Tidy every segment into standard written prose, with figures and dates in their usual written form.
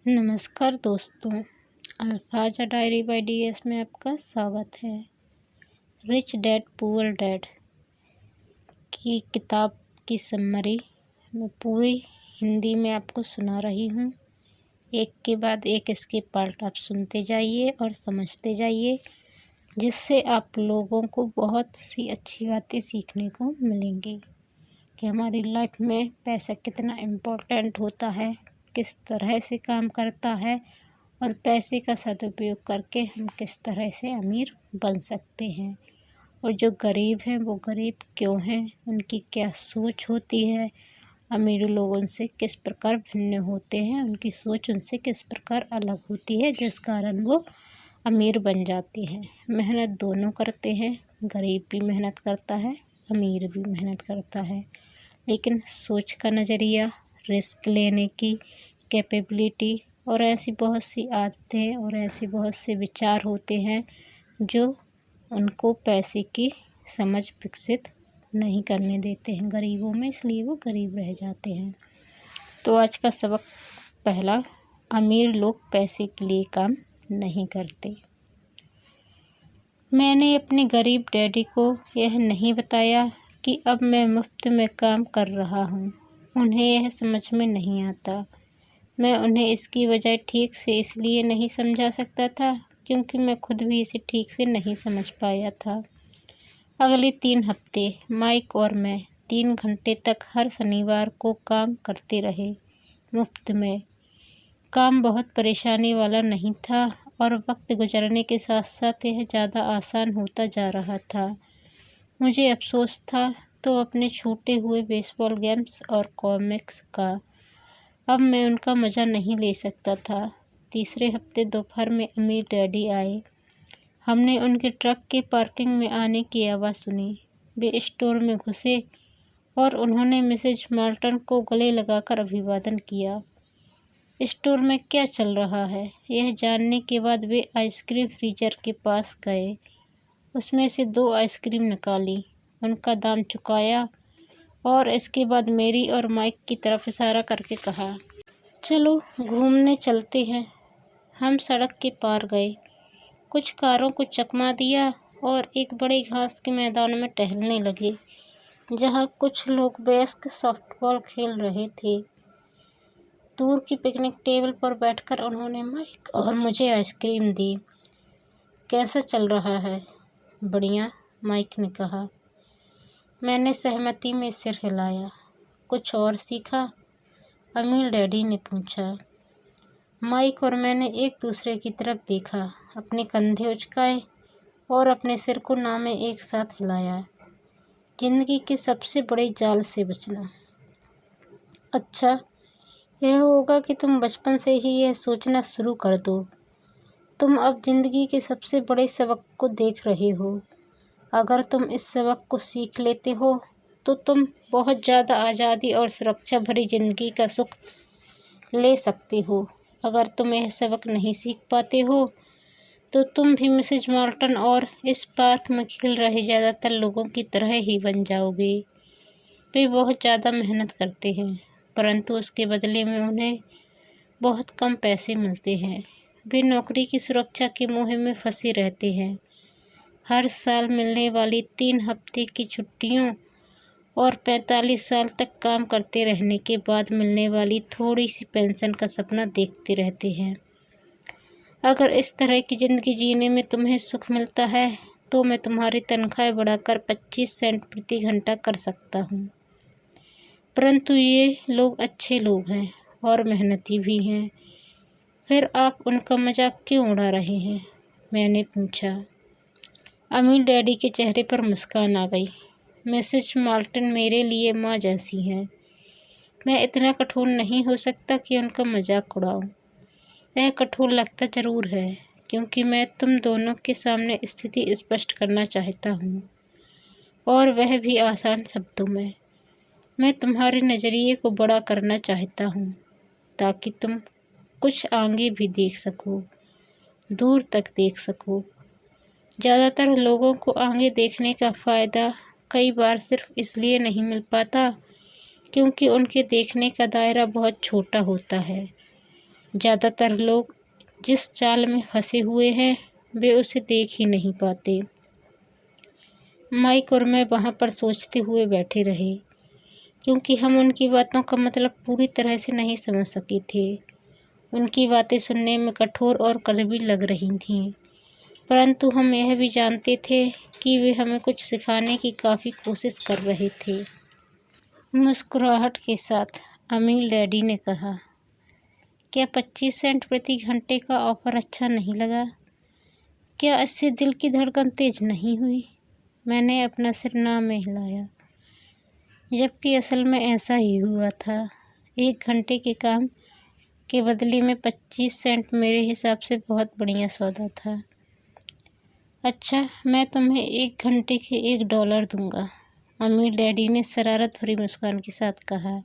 नमस्कार दोस्तों, अल्फाजा diary bye DS में आपका स्वागत है। रिच डैड पुअर डैड की किताब की समरी मैं पूरी हिंदी में आपको सुना रही हूँ। एक के बाद एक इसके पार्ट आप सुनते जाइए और समझते जाइए, जिससे आप लोगों को बहुत सी अच्छी बातें सीखने को मिलेंगी कि हमारी लाइफ में पैसा कितना इम्पोर्टेंट होता है, किस तरह से काम करता है और पैसे का सदुपयोग करके हम किस तरह से अमीर बन सकते हैं। और जो गरीब हैं वो गरीब क्यों हैं, उनकी क्या सोच होती है, अमीर लोग उनसे किस प्रकार भिन्न होते हैं, उनकी सोच उनसे किस प्रकार अलग होती है, जिस कारण वो अमीर बन जाते हैं। मेहनत दोनों करते हैं, गरीब भी मेहनत करता है, अमीर भी मेहनत करता है, लेकिन सोच का नज़रिया, रिस्क लेने की कैपेबिलिटी और ऐसी बहुत सी आदतें और ऐसे बहुत से विचार होते हैं जो उनको पैसे की समझ विकसित नहीं करने देते हैं गरीबों में, इसलिए वो गरीब रह जाते हैं। तो आज का सबक पहला, अमीर लोग पैसे के लिए काम नहीं करते। मैंने अपने गरीब डैडी को यह नहीं बताया कि अब मैं मुफ्त में काम कर रहा हूँ। उन्हें यह समझ में नहीं आता। मैं उन्हें इसकी वजह ठीक से इसलिए नहीं समझा सकता था क्योंकि मैं खुद भी इसे ठीक से नहीं समझ पाया था। अगले 3 हफ्ते माइक और मैं 3 घंटे तक हर शनिवार को काम करते रहे, मुफ्त में। काम बहुत परेशानी वाला नहीं था और वक्त गुजरने के साथ साथ यह ज़्यादा आसान होता जा रहा था। मुझे अफसोस था तो अपने छूटे हुए बेसबॉल गेम्स और कॉमिक्स का। अब मैं उनका मज़ा नहीं ले सकता था। तीसरे हफ्ते दोपहर में अमीर डैडी आए। हमने उनके ट्रक के पार्किंग में आने की आवाज़ सुनी। वे स्टोर में घुसे और उन्होंने मिसेज माल्टन को गले लगाकर अभिवादन किया। स्टोर में क्या चल रहा है, यह जानने के बाद वे आइसक्रीम फ्रीजर के पास गए। उसमें से 2 आइसक्रीम निकाली, उनका दाम चुकाया और इसके बाद मेरी और माइक की तरफ इशारा करके कहा, चलो घूमने चलते हैं। हम सड़क के पार गए, कुछ कारों को चकमा दिया और एक बड़े घास के मैदान में टहलने लगे, जहां कुछ लोग वयस्क सॉफ्टबॉल खेल रहे थे। दूर की पिकनिक टेबल पर बैठकर उन्होंने माइक और मुझे आइसक्रीम दी। कैसा चल रहा है? बढ़िया, माइक ने कहा। मैंने सहमति में सिर हिलाया। कुछ और सीखा? अमीर डैडी ने पूछा। माइक और मैंने एक दूसरे की तरफ देखा, अपने कंधे उचकाए और अपने सिर को नामे एक साथ हिलाया। जिंदगी के सबसे बड़े जाल से बचना। अच्छा, यह होगा कि तुम बचपन से ही यह सोचना शुरू कर दो। तुम अब जिंदगी के सबसे बड़े सबक को देख रहे हो। अगर तुम इस सबक को सीख लेते हो तो तुम बहुत ज़्यादा आज़ादी और सुरक्षा भरी ज़िंदगी का सुख ले सकते हो। अगर तुम यह सबक नहीं सीख पाते हो तो तुम भी मिसेज माल्टन और इस पार्क में खेल रहे ज़्यादातर लोगों की तरह ही बन जाओगे। वे बहुत ज़्यादा मेहनत करते हैं, परंतु उसके बदले में उन्हें बहुत कम पैसे मिलते हैं। वे नौकरी की सुरक्षा के मोह में फंसे रहते हैं। हर साल मिलने वाली 3 हफ्ते की छुट्टियों और 45 साल तक काम करते रहने के बाद मिलने वाली थोड़ी सी पेंशन का सपना देखते रहते हैं। अगर इस तरह की ज़िंदगी जीने में तुम्हें सुख मिलता है तो मैं तुम्हारी तनख्वाह बढ़ाकर 25 सेंट प्रति घंटा कर सकता हूँ। परंतु ये लोग अच्छे लोग हैं और मेहनती भी हैं, फिर आप उनका मजाक क्यों उड़ा रहे हैं? मैंने पूछा। अमीर डैडी के चेहरे पर मुस्कान आ गई। मिसेज माल्टन मेरे लिए माँ जैसी हैं। मैं इतना कठोर नहीं हो सकता कि उनका मजाक उड़ाऊं। यह कठोर लगता ज़रूर है क्योंकि मैं तुम दोनों के सामने स्थिति स्पष्ट करना चाहता हूँ, और वह भी आसान शब्दों में। मैं तुम्हारे नज़रिए को बड़ा करना चाहता हूँ ताकि तुम कुछ आगे भी देख सको, दूर तक देख सको। ज़्यादातर लोगों को आगे देखने का फ़ायदा कई बार सिर्फ इसलिए नहीं मिल पाता क्योंकि उनके देखने का दायरा बहुत छोटा होता है। ज़्यादातर लोग जिस चाल में फंसे हुए हैं वे उसे देख ही नहीं पाते। माइक और मैं वहाँ पर सोचते हुए बैठे रहे, क्योंकि हम उनकी बातों का मतलब पूरी तरह से नहीं समझ सके थे। उनकी बातें सुनने में कठोर और कड़वी लग रही थीं, परंतु हम यह भी जानते थे कि वे हमें कुछ सिखाने की काफ़ी कोशिश कर रहे थे। मुस्कुराहट के साथ अमीर डैडी ने कहा, क्या 25 सेंट प्रति घंटे का ऑफ़र अच्छा नहीं लगा? क्या इससे दिल की धड़कन तेज नहीं हुई? मैंने अपना सिर ना में हिलाया, जबकि असल में ऐसा ही हुआ था। 1 घंटे के काम के बदले में 25 सेंट मेरे हिसाब से बहुत बढ़िया सौदा था। अच्छा, मैं तुम्हें 1 घंटे के $1 दूंगा, अमीर डैडी ने शरारत भरी मुस्कान के साथ कहा।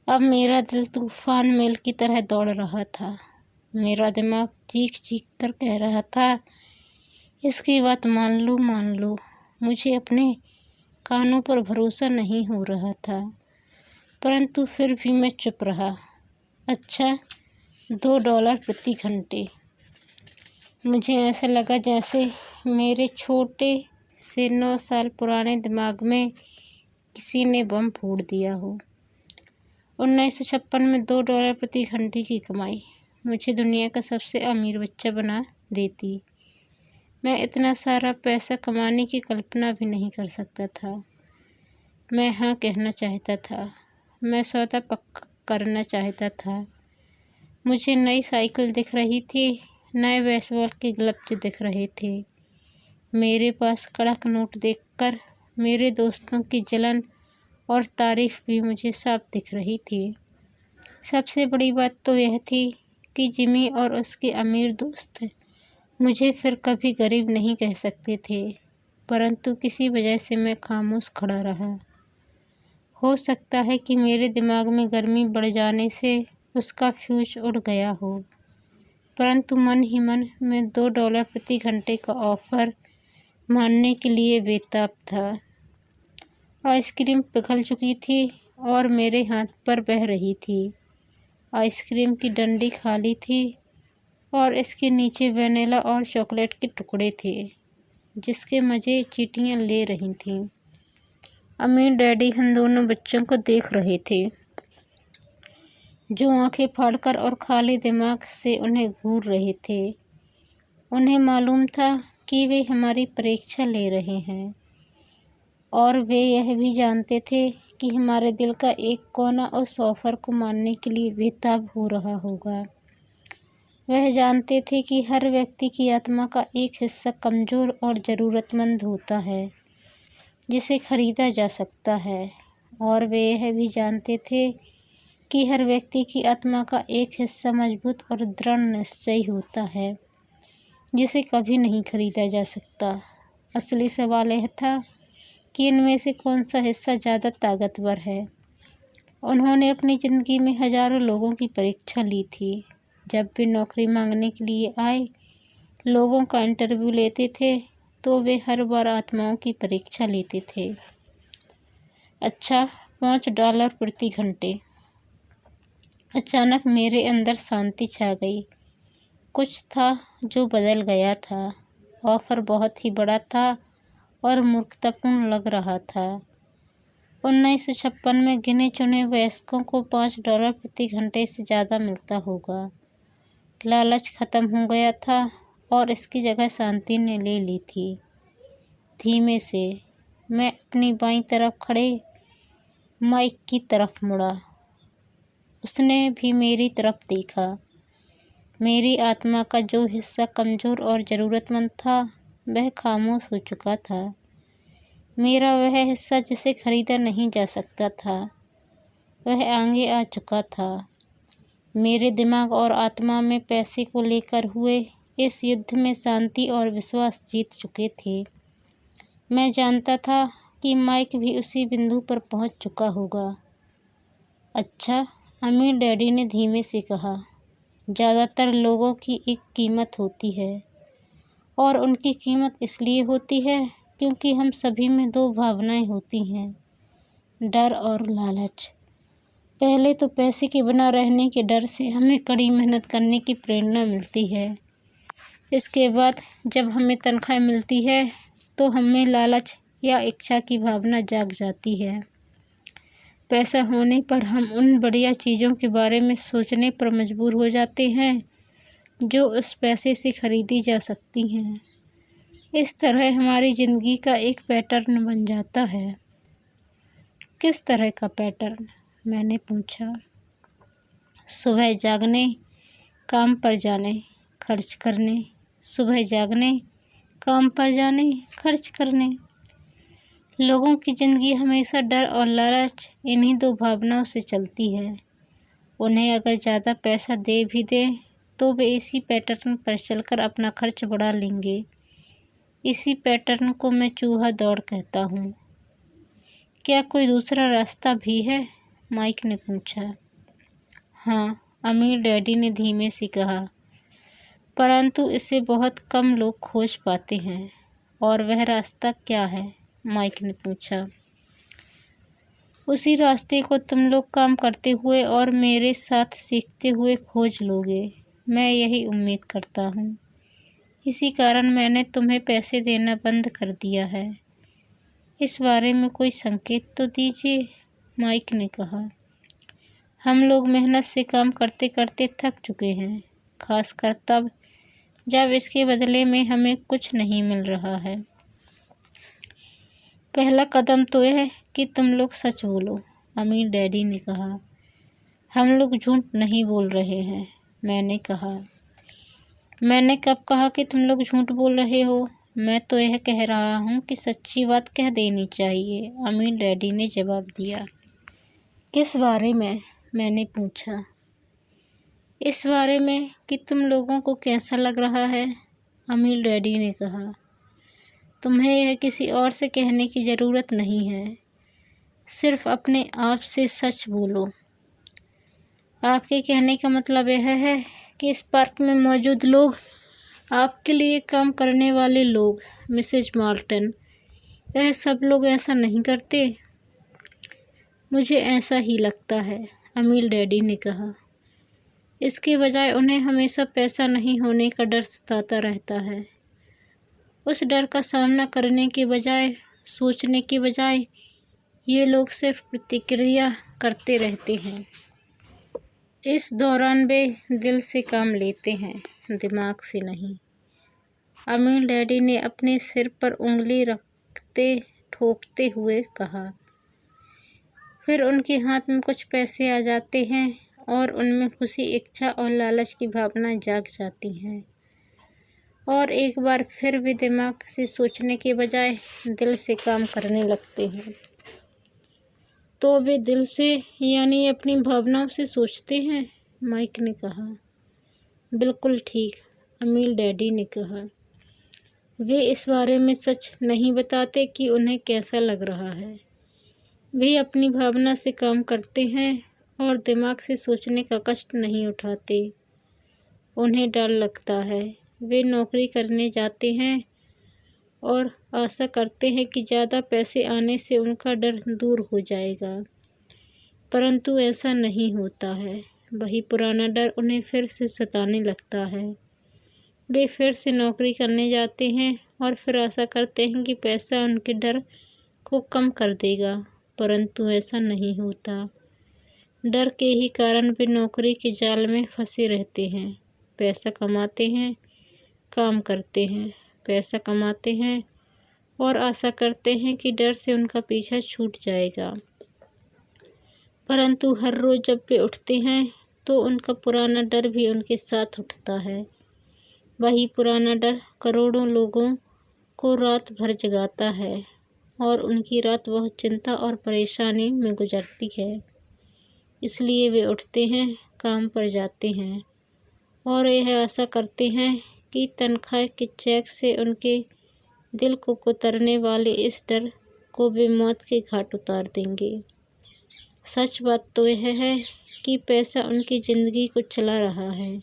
अब मेरा दिल तूफान मेल की तरह दौड़ रहा था। मेरा दिमाग चीख चीख कर कह रहा था, इसकी बात मान लो। मुझे अपने कानों पर भरोसा नहीं हो रहा था, परंतु फिर भी मैं चुप रहा। अच्छा, $2 प्रति घंटे। मुझे ऐसा लगा जैसे मेरे छोटे से 9 साल पुराने दिमाग में किसी ने बम फोड़ दिया हो। 1956 में $2 प्रति घंटे की कमाई मुझे दुनिया का सबसे अमीर बच्चा बना देती। मैं इतना सारा पैसा कमाने की कल्पना भी नहीं कर सकता था। मैं हाँ कहना चाहता था। मैं सौदा पक्का करना चाहता था। मुझे नई साइकिल दिख रही थी, नए बेसबॉल के ग्लव्स दिख रहे थे। मेरे पास कड़क नोट देखकर मेरे दोस्तों की जलन और तारीफ भी मुझे साफ दिख रही थी। सबसे बड़ी बात तो यह थी कि जिमी और उसके अमीर दोस्त मुझे फिर कभी गरीब नहीं कह सकते थे, परंतु किसी वजह से मैं खामोश खड़ा रहा। हो सकता है कि मेरे दिमाग में गर्मी बढ़ जाने से उसका फ्यूज उड़ गया हो, परंतु मन ही मन में $2 प्रति घंटे का ऑफ़र मानने के लिए बेताब था। आइसक्रीम पिघल चुकी थी और मेरे हाथ पर बह रही थी। आइसक्रीम की डंडी खाली थी और इसके नीचे वैनिला और चॉकलेट के टुकड़े थे, जिसके मज़े चींटियाँ ले रही थीं। अमीर डैडी हम दोनों बच्चों को देख रहे थे, जो आंखें फाड़कर और खाली दिमाग से उन्हें घूर रहे थे। उन्हें मालूम था कि वे हमारी परीक्षा ले रहे हैं, और वे यह भी जानते थे कि हमारे दिल का एक कोना उस ऑफ़र को मानने के लिए बेताब हो रहा होगा। वह जानते थे कि हर व्यक्ति की आत्मा का एक हिस्सा कमज़ोर और ज़रूरतमंद होता है, जिसे खरीदा जा सकता है, और वे यह भी जानते थे कि हर व्यक्ति की आत्मा का एक हिस्सा मजबूत और दृढ़ निश्चयी होता है, जिसे कभी नहीं खरीदा जा सकता। असली सवाल यह था कि इनमें से कौन सा हिस्सा ज़्यादा ताकतवर है। उन्होंने अपनी ज़िंदगी में हज़ारों लोगों की परीक्षा ली थी। जब वे नौकरी मांगने के लिए आए, लोगों का इंटरव्यू लेते थे, तो वे हर बार आत्माओं की परीक्षा लेते थे। अच्छा, $5 प्रति घंटे। अचानक मेरे अंदर शांति छा गई। कुछ था जो बदल गया था। ऑफ़र बहुत ही बड़ा था और मूर्खतापूर्ण लग रहा था। 1956 में गिने चुने वयस्कों को $5 प्रति घंटे से ज़्यादा मिलता होगा। लालच खत्म हो गया था और इसकी जगह शांति ने ले ली थी। धीमे से मैं अपनी बाईं तरफ खड़े माइक की तरफ मुड़ा। उसने भी मेरी तरफ देखा। मेरी आत्मा का जो हिस्सा कमज़ोर और ज़रूरतमंद था, वह खामोश हो चुका था। मेरा वह हिस्सा जिसे खरीदा नहीं जा सकता था, वह आगे आ चुका था। मेरे दिमाग और आत्मा में पैसे को लेकर हुए इस युद्ध में शांति और विश्वास जीत चुके थे। मैं जानता था कि माइक भी उसी बिंदु पर पहुंच चुका होगा। अच्छा, अमीर डैडी ने धीमे से कहा, ज़्यादातर लोगों की एक कीमत होती है, और उनकी कीमत इसलिए होती है क्योंकि हम सभी में 2 भावनाएं होती हैं, डर और लालच। पहले तो पैसे के बिना रहने के डर से हमें कड़ी मेहनत करने की प्रेरणा मिलती है। इसके बाद जब हमें तनख्वाह मिलती है तो हमें लालच या इच्छा की भावना जाग जाती है। पैसा होने पर हम उन बढ़िया चीज़ों के बारे में सोचने पर मजबूर हो जाते हैं जो उस पैसे से खरीदी जा सकती हैं। इस तरह हमारी ज़िंदगी का एक पैटर्न बन जाता है। किस तरह का पैटर्न? मैंने पूछा। सुबह जागने, काम पर जाने, खर्च करने, सुबह जागने, काम पर जाने, खर्च करने। लोगों की ज़िंदगी हमेशा डर और लालच इन्हीं दो भावनाओं से चलती है। उन्हें अगर ज़्यादा पैसा दे भी दें तो वे इसी पैटर्न पर चलकर अपना खर्च बढ़ा लेंगे। इसी पैटर्न को मैं चूहा दौड़ कहता हूँ। क्या कोई दूसरा रास्ता भी है? माइक ने पूछा। हाँ, अमीर डैडी ने धीमे से कहा, परंतु इसे बहुत कम लोग खोज पाते हैं। और वह रास्ता क्या है? माइक ने पूछा। उसी रास्ते को तुम लोग काम करते हुए और मेरे साथ सीखते हुए खोज लोगे। मैं यही उम्मीद करता हूँ। इसी कारण मैंने तुम्हें पैसे देना बंद कर दिया है। इस बारे में कोई संकेत तो दीजिए, माइक ने कहा। हम लोग मेहनत से काम करते करते थक चुके हैं, खासकर तब जब इसके बदले में हमें कुछ नहीं मिल रहा है। पहला कदम तो यह है कि तुम लोग सच बोलो, अमीर डैडी ने कहा। हम लोग झूठ नहीं बोल रहे हैं, मैंने कहा। मैंने कब कहा कि तुम लोग झूठ बोल रहे हो? मैं तो यह कह रहा हूँ कि सच्ची बात कह देनी चाहिए, अमीर डैडी ने जवाब दिया। किस बारे में? मैंने पूछा। इस बारे में कि तुम लोगों को कैसा लग रहा है, अमीर डैडी ने कहा। तुम्हें यह किसी और से कहने की ज़रूरत नहीं है, सिर्फ अपने आप से सच बोलो। आपके कहने का मतलब यह है कि इस पार्क में मौजूद लोग, आपके लिए काम करने वाले लोग, मिसेज मार्टन, यह सब लोग ऐसा नहीं करते? मुझे ऐसा ही लगता है, अमीर डैडी ने कहा। इसके बजाय उन्हें हमेशा पैसा नहीं होने का डर सताता रहता है। उस डर का सामना करने के बजाय, सोचने के बजाय, ये लोग सिर्फ प्रतिक्रिया करते रहते हैं। इस दौरान वे दिल से काम लेते हैं, दिमाग से नहीं। अमीर डैडी ने अपने सिर पर उंगली रखते ठोकते हुए कहा। फिर उनके हाथ में कुछ पैसे आ जाते हैं और उनमें खुशी, इच्छा और लालच की भावना जाग जाती हैं। और एक बार फिर वे दिमाग से सोचने के बजाय दिल से काम करने लगते हैं। तो वे दिल से यानी अपनी भावनाओं से सोचते हैं, माइक ने कहा। बिल्कुल ठीक, अमीर डैडी ने कहा। वे इस बारे में सच नहीं बताते कि उन्हें कैसा लग रहा है। वे अपनी भावना से काम करते हैं और दिमाग से सोचने का कष्ट नहीं उठाते। उन्हें डर लगता है। वे नौकरी करने जाते हैं और आशा करते हैं कि ज़्यादा पैसे आने से उनका डर दूर हो जाएगा, परंतु ऐसा नहीं होता है। वही पुराना डर उन्हें फिर से सताने लगता है। वे फिर से नौकरी करने जाते हैं और फिर आशा करते हैं कि पैसा उनके डर को कम कर देगा, परंतु ऐसा नहीं होता। डर के ही कारण वे नौकरी के जाल में फंसे रहते हैं। पैसा कमाते हैं, काम करते हैं, पैसा कमाते हैं और आशा करते हैं कि डर से उनका पीछा छूट जाएगा, परंतु हर रोज़ जब वे उठते हैं तो उनका पुराना डर भी उनके साथ उठता है। वही पुराना डर करोड़ों लोगों को रात भर जगाता है और उनकी रात बहुत चिंता और परेशानी में गुजरती है। इसलिए वे उठते हैं, काम पर जाते हैं और यह आशा करते हैं कि तनख्वाह के चेक से उनके दिल को कुतरने वाले इस डर को वे मौत के घाट उतार देंगे। सच बात तो यह है कि पैसा उनकी ज़िंदगी को चला रहा है,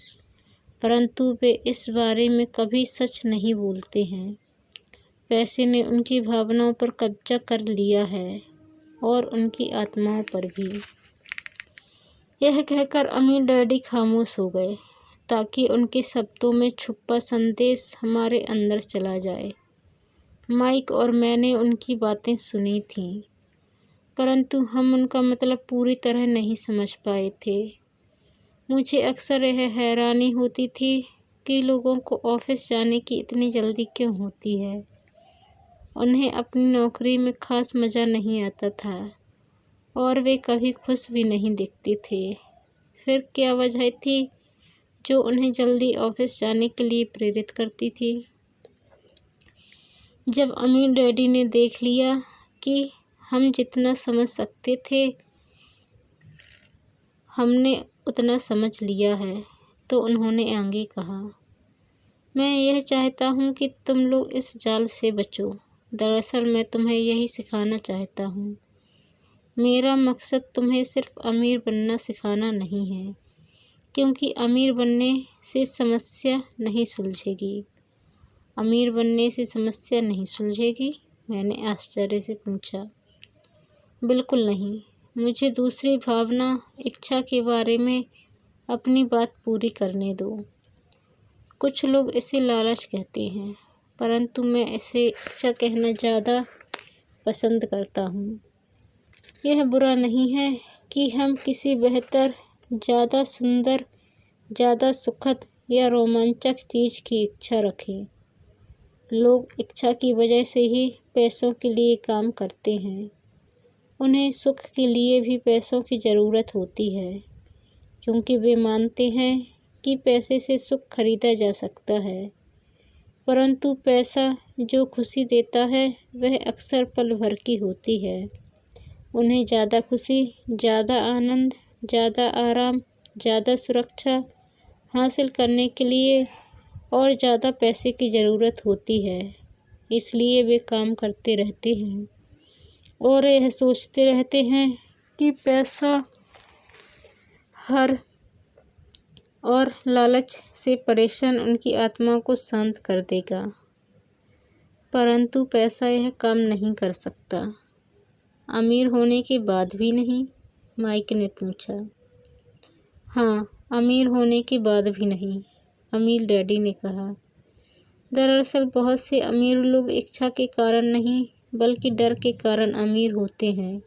परंतु वे इस बारे में कभी सच नहीं बोलते हैं। पैसे ने उनकी भावनाओं पर कब्जा कर लिया है और उनकी आत्माओं पर भी। यह कहकर अमीर डैडी खामोश हो गए ताकि उनके शब्दों में छुपा संदेश हमारे अंदर चला जाए। माइक और मैंने उनकी बातें सुनी थीं, परंतु हम उनका मतलब पूरी तरह नहीं समझ पाए थे। मुझे अक्सर यह हैरानी होती थी कि लोगों को ऑफिस जाने की इतनी जल्दी क्यों होती है। उन्हें अपनी नौकरी में खास मज़ा नहीं आता था और वे कभी खुश भी नहीं दिखते थे। फिर क्या वजह थी जो उन्हें जल्दी ऑफिस जाने के लिए प्रेरित करती थी? जब अमीर डैडी ने देख लिया कि हम जितना समझ सकते थे हमने उतना समझ लिया है, तो उन्होंने आगे कहा, मैं यह चाहता हूँ कि तुम लोग इस जाल से बचो। दरअसल मैं तुम्हें यही सिखाना चाहता हूँ। मेरा मकसद तुम्हें सिर्फ अमीर बनना सिखाना नहीं है, क्योंकि अमीर बनने से समस्या नहीं सुलझेगी। अमीर बनने से समस्या नहीं सुलझेगी? मैंने आश्चर्य से पूछा। बिल्कुल नहीं। मुझे दूसरी भावना, इच्छा के बारे में अपनी बात पूरी करने दो। कुछ लोग इसे लालच कहते हैं, परंतु मैं इसे इच्छा कहना ज़्यादा पसंद करता हूँ। यह बुरा नहीं है कि हम किसी बेहतर, ज़्यादा सुंदर, ज़्यादा सुखद या रोमांचक चीज़ की इच्छा रखें। लोग इच्छा की वजह से ही पैसों के लिए काम करते हैं। उन्हें सुख के लिए भी पैसों की ज़रूरत होती है, क्योंकि वे मानते हैं कि पैसे से सुख खरीदा जा सकता है। परंतु पैसा जो खुशी देता है वह अक्सर पल भर की होती है। उन्हें ज़्यादा खुशी, ज़्यादा आनंद, ज़्यादा आराम, ज़्यादा सुरक्षा हासिल करने के लिए और ज़्यादा पैसे की ज़रूरत होती है। इसलिए वे काम करते रहते हैं और यह सोचते रहते हैं कि पैसा हर और लालच से परेशान उनकी आत्मा को शांत कर देगा। परंतु पैसा यह काम नहीं कर सकता। अमीर होने के बाद भी नहीं? माइक ने पूछा। हाँ, अमीर होने के बाद भी नहीं, अमीर डैडी ने कहा। दरअसल बहुत से अमीर लोग इच्छा के कारण नहीं बल्कि डर के कारण अमीर होते हैं।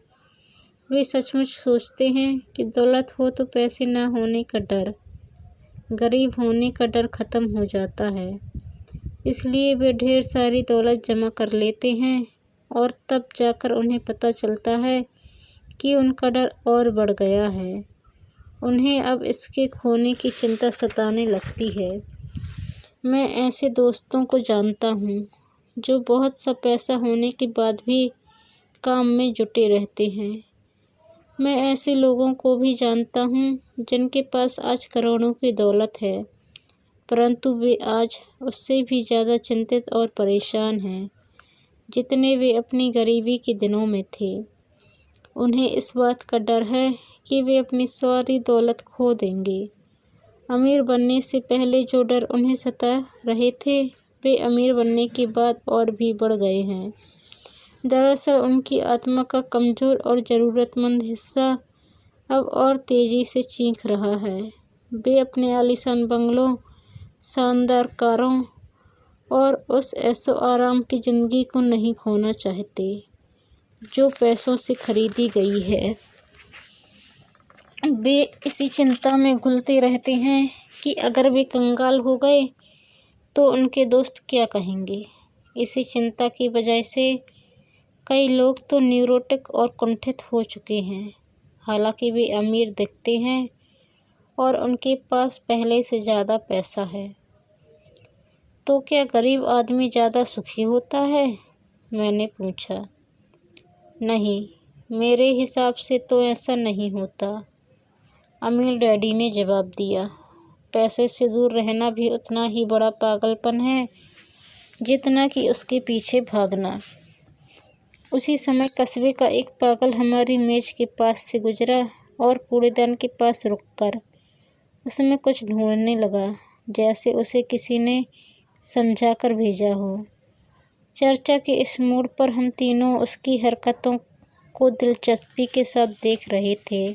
वे सचमुच सोचते हैं कि दौलत हो तो पैसे ना होने का डर, गरीब होने का डर खत्म हो जाता है। इसलिए वे ढेर सारी दौलत जमा कर लेते हैं और तब जाकर उन्हें पता चलता है कि उनका डर और बढ़ गया है। उन्हें अब इसके खोने की चिंता सताने लगती है। मैं ऐसे दोस्तों को जानता हूँ जो बहुत सा पैसा होने के बाद भी काम में जुटे रहते हैं। मैं ऐसे लोगों को भी जानता हूँ जिनके पास आज करोड़ों की दौलत है, परंतु वे आज उससे भी ज़्यादा चिंतित और परेशान हैं जितने वे अपनी गरीबी के दिनों में थे। उन्हें इस बात का डर है कि वे अपनी सारी दौलत खो देंगे। अमीर बनने से पहले जो डर उन्हें सता रहे थे वे अमीर बनने के बाद और भी बढ़ गए हैं। दरअसल उनकी आत्मा का कमज़ोर और ज़रूरतमंद हिस्सा अब और तेज़ी से चीख रहा है। वे अपने आलीशान बंगलों, शानदार कारों और उस ऐशो आराम की ज़िंदगी को नहीं खोना चाहते जो पैसों से खरीदी गई है। वे इसी चिंता में घुलते रहते हैं कि अगर वे कंगाल हो गए तो उनके दोस्त क्या कहेंगे। इसी चिंता की वजह से कई लोग तो न्यूरोटिक और कुंठित हो चुके हैं। हालांकि वे अमीर दिखते हैं और उनके पास पहले से ज़्यादा पैसा है। तो क्या गरीब आदमी ज़्यादा सुखी होता है? मैंने पूछा। नहीं, मेरे हिसाब से तो ऐसा नहीं होता, अमीर डैडी ने जवाब दिया। पैसे से दूर रहना भी उतना ही बड़ा पागलपन है जितना कि उसके पीछे भागना। उसी समय कस्बे का एक पागल हमारी मेज के पास से गुजरा और कूड़ेदान के पास रुककर उसमें कुछ ढूंढने लगा, जैसे उसे किसी ने समझा कर भेजा हो। चर्चा के इस मोड़ पर हम तीनों उसकी हरकतों को दिलचस्पी के साथ देख रहे थे,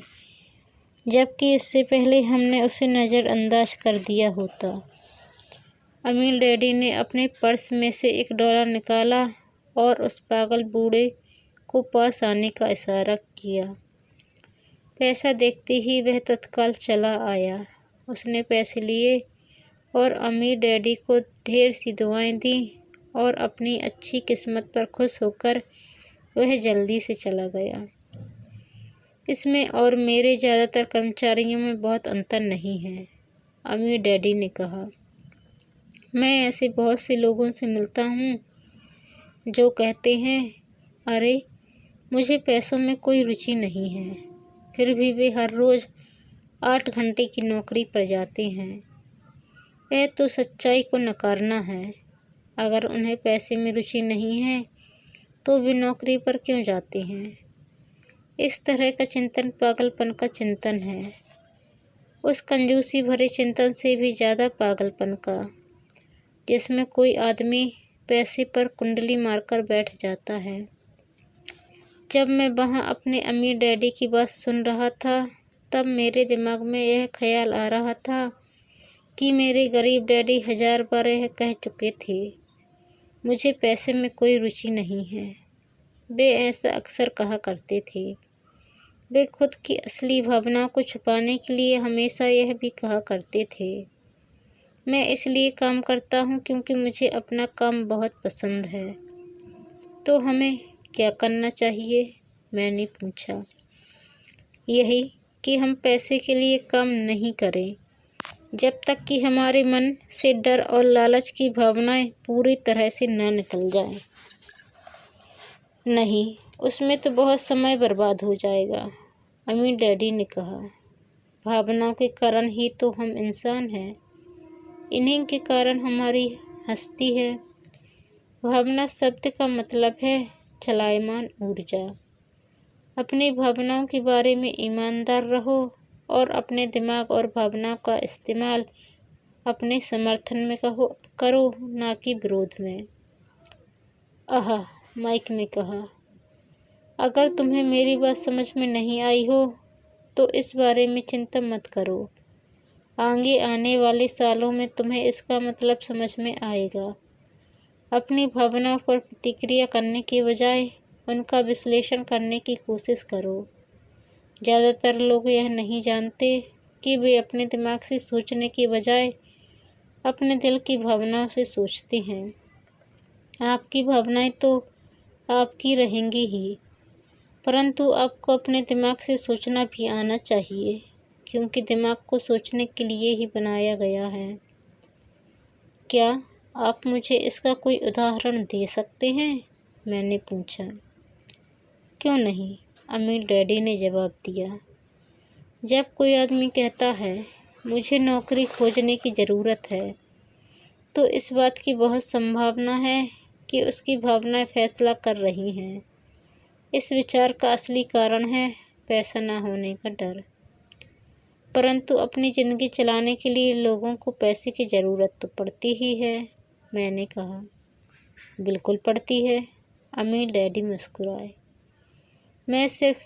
जबकि इससे पहले हमने उसे नज़रअंदाज कर दिया होता। अमीर डैडी ने अपने पर्स में से $1 निकाला और उस पागल बूढ़े को पास आने का इशारा किया। पैसा देखते ही वह तत्काल चला आया। उसने पैसे लिए और अमीर डैडी को ढेर सी दुआएं दी और अपनी अच्छी किस्मत पर खुश होकर वह जल्दी से चला गया। इसमें और मेरे ज़्यादातर कर्मचारियों में बहुत अंतर नहीं है, अमीर डैडी ने कहा। मैं ऐसे बहुत से लोगों से मिलता हूँ जो कहते हैं, अरे मुझे पैसों में कोई रुचि नहीं है, फिर भी वे हर रोज़ 8 घंटे की नौकरी पर जाते हैं। यह तो सच्चाई को नकारना है। अगर उन्हें पैसे में रुचि नहीं है तो वे नौकरी पर क्यों जाते हैं? इस तरह का चिंतन पागलपन का चिंतन है, उस कंजूसी भरे चिंतन से भी ज़्यादा पागलपन का, जिसमें कोई आदमी पैसे पर कुंडली मारकर बैठ जाता है। जब मैं वहाँ अपने अमीर डैडी की बात सुन रहा था तब मेरे दिमाग में यह ख्याल आ रहा था कि मेरे गरीब डैडी 1000 बार यह कह चुके थे, मुझे पैसे में कोई रुचि नहीं है। वे ऐसा अक्सर कहा करते थे। वे खुद की असली भावनाओं को छुपाने के लिए हमेशा यह भी कहा करते थे, मैं इसलिए काम करता हूँ क्योंकि मुझे अपना काम बहुत पसंद है। तो हमें क्या करना चाहिए? मैंने पूछा। यही कि हम पैसे के लिए काम नहीं करें जब तक कि हमारे मन से डर और लालच की भावनाएं पूरी तरह से न निकल जाएं। नहीं, उसमें तो बहुत समय बर्बाद हो जाएगा, अमीर डैडी ने कहा। भावनाओं के कारण ही तो हम इंसान हैं, इन्हीं के कारण हमारी हस्ती है। भावना शब्द का मतलब है चलायमान ऊर्जा। अपनी भावनाओं के बारे में ईमानदार रहो और अपने दिमाग और भावनाओं का इस्तेमाल अपने समर्थन में करो, ना कि विरोध में। आहा, माइक ने कहा, अगर तुम्हें मेरी बात समझ में नहीं आई हो तो इस बारे में चिंता मत करो। आगे आने वाले सालों में तुम्हें इसका मतलब समझ में आएगा। अपनी भावनाओं पर प्रतिक्रिया करने के बजाय उनका विश्लेषण करने की कोशिश करो। ज़्यादातर लोग यह नहीं जानते कि वे अपने दिमाग से सोचने के बजाय अपने दिल की भावनाओं से सोचते हैं। आपकी भावनाएं तो आपकी रहेंगी ही, परंतु आपको अपने दिमाग से सोचना भी आना चाहिए, क्योंकि दिमाग को सोचने के लिए ही बनाया गया है। क्या आप मुझे इसका कोई उदाहरण दे सकते हैं? मैंने पूछा। क्यों नहीं, अमीर डैडी ने जवाब दिया। जब कोई आदमी कहता है मुझे नौकरी खोजने की ज़रूरत है, तो इस बात की बहुत संभावना है कि उसकी भावनाएं फैसला कर रही हैं। इस विचार का असली कारण है पैसा ना होने का डर। परंतु अपनी ज़िंदगी चलाने के लिए लोगों को पैसे की ज़रूरत तो पड़ती ही है, मैंने कहा। बिल्कुल पड़ती है, अमीर डैडी मुस्कुराए। मैं सिर्फ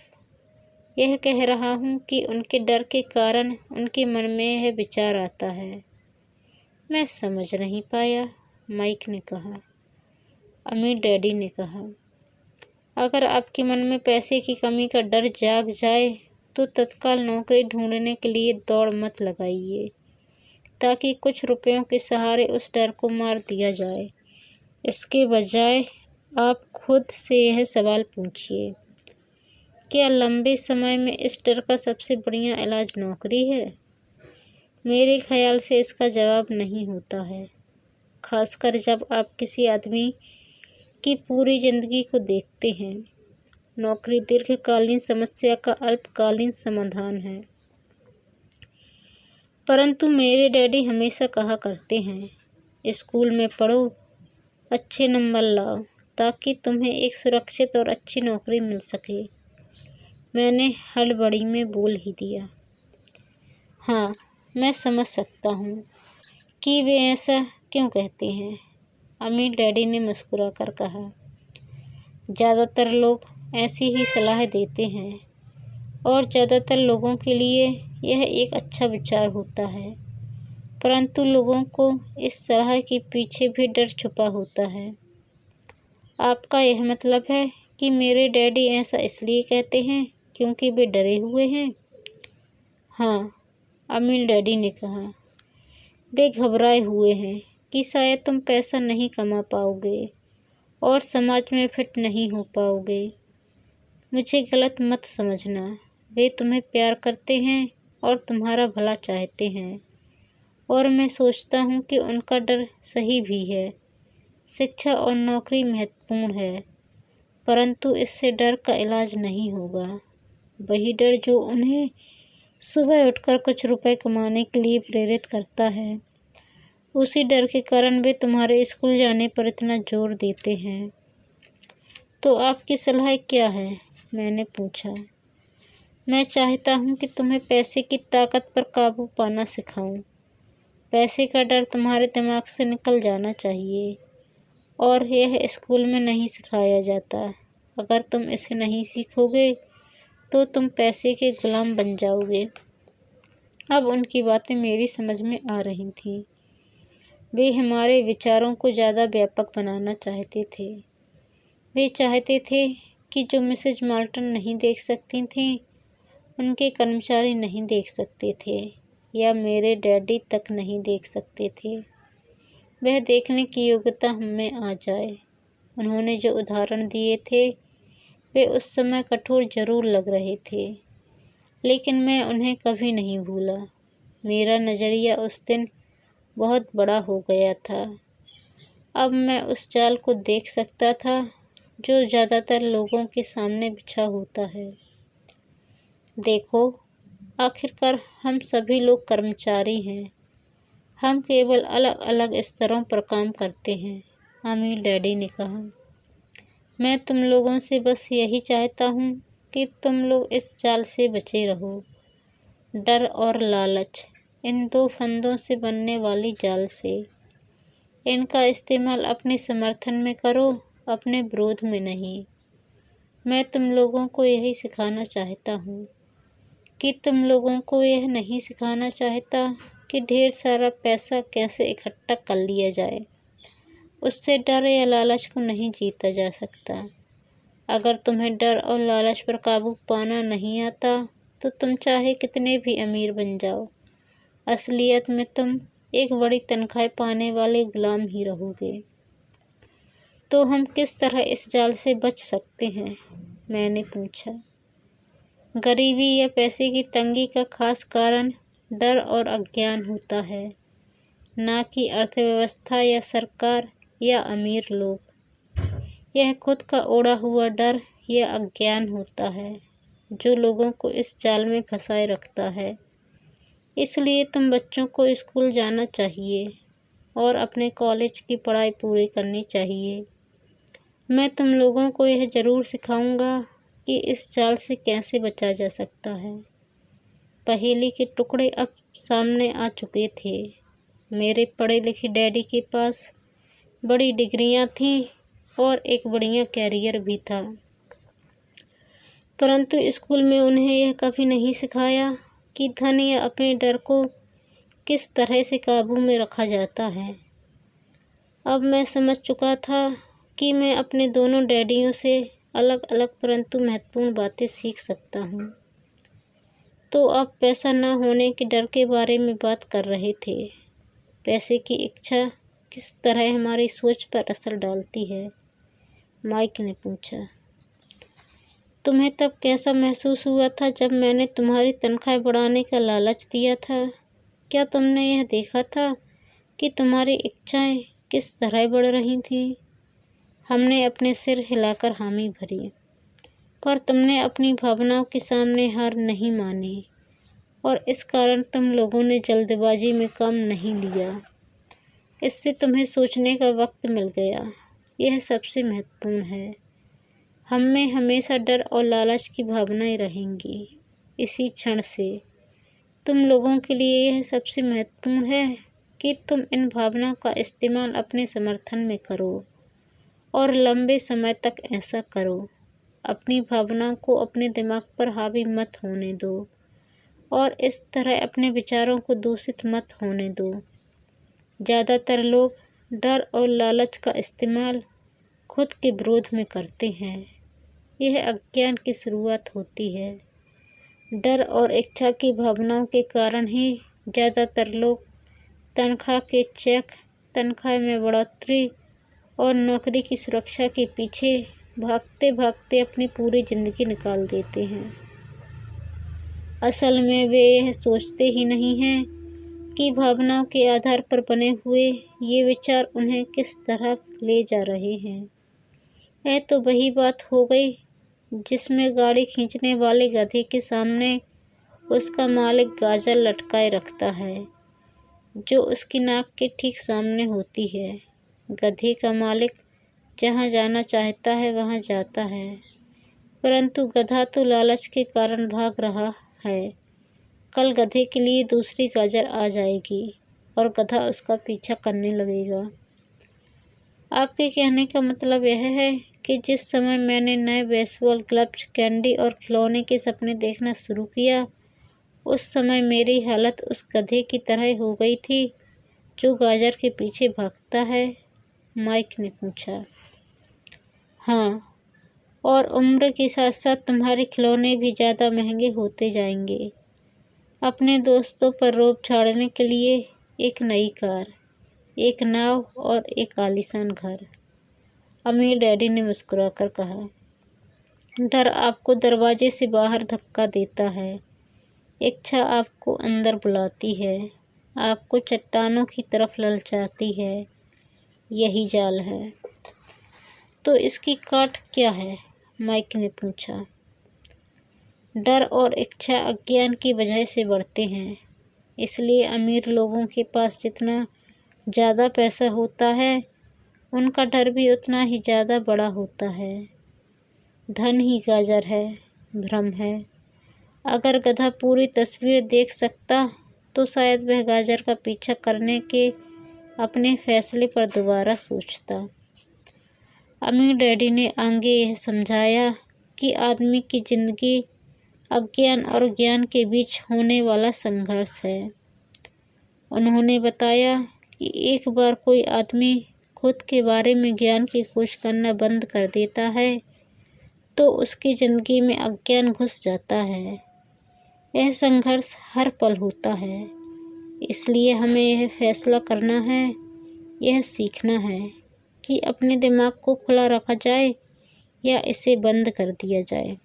यह कह रहा हूँ कि उनके डर के कारण उनके मन में यह विचार आता है। मैं समझ नहीं पाया, माइक ने कहा। अमीर डैडी ने कहा, अगर आपके मन में पैसे की कमी का डर जाग जाए तो तत्काल नौकरी ढूंढने के लिए दौड़ मत लगाइए, ताकि कुछ रुपयों के सहारे उस डर को मार दिया जाए। इसके बजाय आप खुद से यह सवाल पूछिए, क्या लंबे समय में इस डर का सबसे बढ़िया इलाज नौकरी है? मेरे ख्याल से इसका जवाब नहीं होता है, खासकर जब आप किसी आदमी की पूरी ज़िंदगी को देखते हैं। नौकरी दीर्घकालीन समस्या का अल्पकालीन समाधान है। परंतु मेरे डैडी हमेशा कहा करते हैं, स्कूल में पढ़ो, अच्छे नंबर लाओ, ताकि तुम्हें एक सुरक्षित और अच्छी नौकरी मिल सके। मैंने हड़बड़ी में बोल ही दिया, हाँ, मैं समझ सकता हूँ कि वे ऐसा क्यों कहते हैं। अमीर डैडी ने मुस्कुराकर कहा, ज़्यादातर लोग ऐसी ही सलाह देते हैं, और ज़्यादातर लोगों के लिए यह एक अच्छा विचार होता है, परंतु लोगों को इस सलाह के पीछे भी डर छुपा होता है। आपका यह मतलब है कि मेरे डैडी ऐसा इसलिए कहते हैं क्योंकि वे डरे हुए हैं? हाँ, अमीर डैडी ने कहा। वे घबराए हुए हैं कि शायद तुम पैसा नहीं कमा पाओगे और समाज में फिट नहीं हो पाओगे। मुझे गलत मत समझना, वे तुम्हें प्यार करते हैं और तुम्हारा भला चाहते हैं, और मैं सोचता हूँ कि उनका डर सही भी है। शिक्षा और नौकरी महत्वपूर्ण है, परंतु इससे डर का इलाज नहीं होगा। वही डर जो उन्हें सुबह उठकर कुछ रुपए कमाने के लिए प्रेरित करता है, उसी डर के कारण वे तुम्हारे स्कूल जाने पर इतना जोर देते हैं। तो आपकी सलाह क्या है? मैंने पूछा। मैं चाहता हूँ कि तुम्हें पैसे की ताकत पर काबू पाना सिखाऊं। पैसे का डर तुम्हारे दिमाग से निकल जाना चाहिए, और यह स्कूल में नहीं सिखाया जाता। अगर तुम इसे नहीं सीखोगे तो तुम पैसे के गुलाम बन जाओगे। अब उनकी बातें मेरी समझ में आ रही थीं। वे हमारे विचारों को ज़्यादा व्यापक बनाना चाहते थे। वे चाहते थे कि जो मिसेज माल्टन नहीं देख सकती थीं, उनके कर्मचारी नहीं देख सकते थे, या मेरे डैडी तक नहीं देख सकते थे। वह देखने की योग्यता हमें आ जाए। उन्होंने जो उदाहरण दिए थे वे उस समय कठोर जरूर लग रहे थे, लेकिन मैं उन्हें कभी नहीं भूला। मेरा नज़रिया उस दिन बहुत बड़ा हो गया था। अब मैं उस जाल को देख सकता था जो ज़्यादातर लोगों के सामने बिछा होता है। देखो, आखिरकार हम सभी लोग कर्मचारी हैं। हम केवल अलग अलग स्तरों पर काम करते हैं, अमीर डैडी ने कहा। मैं तुम लोगों से बस यही चाहता हूँ कि तुम लोग इस जाल से बचे रहो। डर और लालच, इन दो फंदों से बनने वाली जाल से। इनका इस्तेमाल अपने समर्थन में करो, अपने विरोध में नहीं। मैं तुम लोगों को यही सिखाना चाहता हूँ कि तुम लोगों को यह नहीं सिखाना चाहता कि ढेर सारा पैसा कैसे इकट्ठा कर लिया जाए। उससे डर या लालच को नहीं जीता जा सकता। अगर तुम्हें डर और लालच पर काबू पाना नहीं आता तो तुम चाहे कितने भी अमीर बन जाओ, असलियत में तुम एक बड़ी तनख्वाह पाने वाले गुलाम ही रहोगे। तो हम किस तरह इस जाल से बच सकते हैं? मैंने पूछा। गरीबी या पैसे की तंगी का खास कारण डर और अज्ञान होता है, ना कि अर्थव्यवस्था या सरकार या अमीर लोग। यह खुद का ओढ़ा हुआ डर या अज्ञान होता है जो लोगों को इस जाल में फंसाए रखता है। इसलिए तुम बच्चों को स्कूल जाना चाहिए और अपने कॉलेज की पढ़ाई पूरी करनी चाहिए। मैं तुम लोगों को यह ज़रूर सिखाऊंगा कि इस जाल से कैसे बचा जा सकता है। पहेली के टुकड़े अब सामने आ चुके थे। मेरे पढ़े लिखे डैडी के पास बड़ी डिग्रियां थीं और एक बढ़िया कैरियर भी था, परंतु स्कूल में उन्हें यह कभी नहीं सिखाया कि धन या अपने डर को किस तरह से काबू में रखा जाता है। अब मैं समझ चुका था कि मैं अपने दोनों डैडियों से अलग अलग परंतु महत्वपूर्ण बातें सीख सकता हूँ। तो आप पैसा न होने के डर के बारे में बात कर रहे थे। पैसे की इच्छा किस तरह हमारी सोच पर असर डालती है? माइक ने पूछा। तुम्हें तब कैसा महसूस हुआ था जब मैंने तुम्हारी तनख्वाह बढ़ाने का लालच दिया था? क्या तुमने यह देखा था कि तुम्हारी इच्छाएं किस तरह बढ़ रही थीं? हमने अपने सिर हिलाकर हामी भरी, पर तुमने अपनी भावनाओं के सामने हार नहीं मानी, और इस कारण तुम लोगों ने जल्दबाजी में काम नहीं लिया। इससे तुम्हें सोचने का वक्त मिल गया। यह सबसे महत्वपूर्ण है। हम में हमेशा डर और लालच की भावनाएं रहेंगी। इसी क्षण से तुम लोगों के लिए यह सबसे महत्वपूर्ण है कि तुम इन भावनाओं का इस्तेमाल अपने समर्थन में करो और लंबे समय तक ऐसा करो। अपनी भावनाओं को अपने दिमाग पर हावी मत होने दो और इस तरह अपने विचारों को दूषित मत होने दो। ज़्यादातर लोग डर और लालच का इस्तेमाल खुद के विरोध में करते हैं। यह अज्ञान की शुरुआत होती है। डर और इच्छा की भावनाओं के कारण ही ज़्यादातर लोग तनख्वाह के चेक, तनख्वाह में बढ़ोतरी और नौकरी की सुरक्षा के पीछे भागते भागते अपनी पूरी ज़िंदगी निकाल देते हैं। असल में वे यह सोचते ही नहीं हैं कि भावनाओं के आधार पर बने हुए ये विचार उन्हें किस तरह ले जा रहे हैं। यह तो वही बात हो गई जिसमें गाड़ी खींचने वाले गधे के सामने उसका मालिक गाजर लटकाए रखता है, जो उसकी नाक के ठीक सामने होती है। गधे का मालिक जहाँ जाना चाहता है वहाँ जाता है, परंतु गधा तो लालच के कारण भाग रहा है। कल गधे के लिए दूसरी गाजर आ जाएगी और गधा उसका पीछा करने लगेगा। आपके कहने का मतलब यह है कि जिस समय मैंने नए बेसबॉल ग्लव्स, कैंडी और खिलौने के सपने देखना शुरू किया, उस समय मेरी हालत उस गधे की तरह हो गई थी जो गाजर के पीछे भागता है, माइक ने पूछा। हाँ, और उम्र के साथ साथ तुम्हारे खिलौने भी ज़्यादा महंगे होते जाएंगे। अपने दोस्तों पर रोब झाड़ने के लिए एक नई कार, एक नाव और एक आलीशान घर। अमीर डैडी ने मुस्कुराकर कहा। डर आपको दरवाजे से बाहर धक्का देता है, इच्छा आपको अंदर बुलाती है, आपको चट्टानों की तरफ ललचाती है। यही जाल है। तो इसकी काट क्या है? माइक ने पूछा। डर और इच्छा अज्ञान की वजह से बढ़ते हैं। इसलिए अमीर लोगों के पास जितना ज़्यादा पैसा होता है, उनका डर भी उतना ही ज़्यादा बड़ा होता है। धन ही गाजर है, भ्रम है। अगर गधा पूरी तस्वीर देख सकता तो शायद वह गाजर का पीछा करने के अपने फैसले पर दोबारा सोचता। अमीर डैडी ने आगे यह समझाया कि आदमी की ज़िंदगी अज्ञान और ज्ञान के बीच होने वाला संघर्ष है। उन्होंने बताया कि एक बार कोई आदमी खुद के बारे में ज्ञान की खोज करना बंद कर देता है तो उसकी ज़िंदगी में अज्ञान घुस जाता है। यह संघर्ष हर पल होता है। इसलिए हमें यह फैसला करना है, यह सीखना है कि अपने दिमाग को खुला रखा जाए या इसे बंद कर दिया जाए।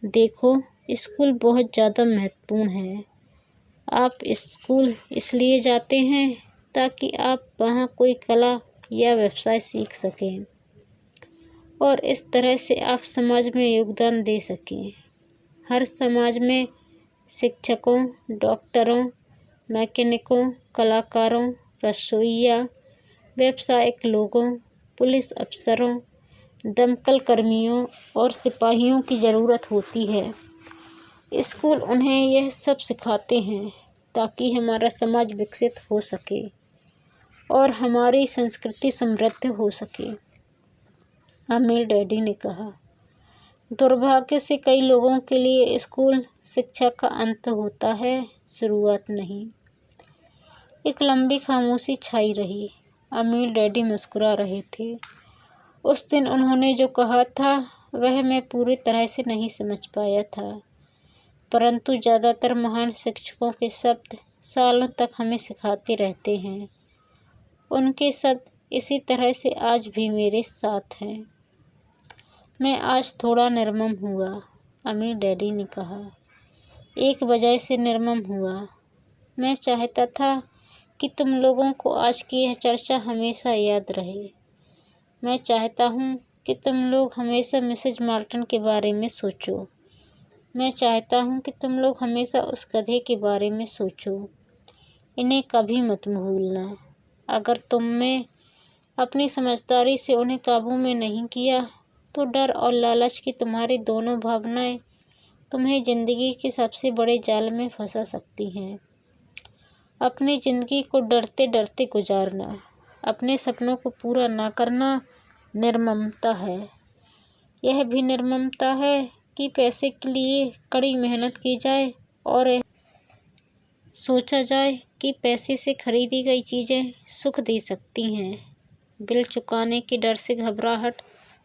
देखो, स्कूल बहुत ज़्यादा महत्वपूर्ण है। आप स्कूल इसलिए जाते हैं ताकि आप वहाँ कोई कला या व्यवसाय सीख सकें और इस तरह से आप समाज में योगदान दे सकें। हर समाज में शिक्षकों, डॉक्टरों, मैकेनिकों, कलाकारों, रसोइया, व्यावसायिक लोगों, पुलिस अफसरों, दमकल कर्मियों और सिपाहियों की ज़रूरत होती है। स्कूल उन्हें यह सब सिखाते हैं ताकि हमारा समाज विकसित हो सके और हमारी संस्कृति समृद्ध हो सके। अमीर डैडी ने कहा। दुर्भाग्य से कई लोगों के लिए स्कूल शिक्षा का अंत होता है, शुरुआत नहीं। एक लंबी खामोशी छाई रही। अमीर डैडी मुस्कुरा रहे थे। उस दिन उन्होंने जो कहा था वह मैं पूरी तरह से नहीं समझ पाया था, परंतु ज़्यादातर महान शिक्षकों के शब्द सालों तक हमें सिखाते रहते हैं। उनके शब्द इसी तरह से आज भी मेरे साथ हैं। मैं आज थोड़ा निर्मम हुआ, अमीर डैडी ने कहा। एक वजह से निर्मम हुआ। मैं चाहता था कि तुम लोगों को आज की यह चर्चा हमेशा याद रहे। मैं चाहता हूँ कि तुम लोग हमेशा मिसेज मार्टन के बारे में सोचो। मैं चाहता हूँ कि तुम लोग हमेशा उस गधे के बारे में सोचो। इन्हें कभी मत भूलना। अगर तुमने अपनी समझदारी से उन्हें काबू में नहीं किया तो डर और लालच की तुम्हारी दोनों भावनाएं तुम्हें ज़िंदगी के सबसे बड़े जाल में फंसा सकती हैं। अपनी ज़िंदगी को डरते डरते गुजारना, अपने सपनों को पूरा ना करना निर्ममता है। यह भी निर्ममता है कि पैसे के लिए कड़ी मेहनत की जाए और सोचा जाए कि पैसे से खरीदी गई चीज़ें सुख दे सकती हैं। बिल चुकाने के डर से घबराहट,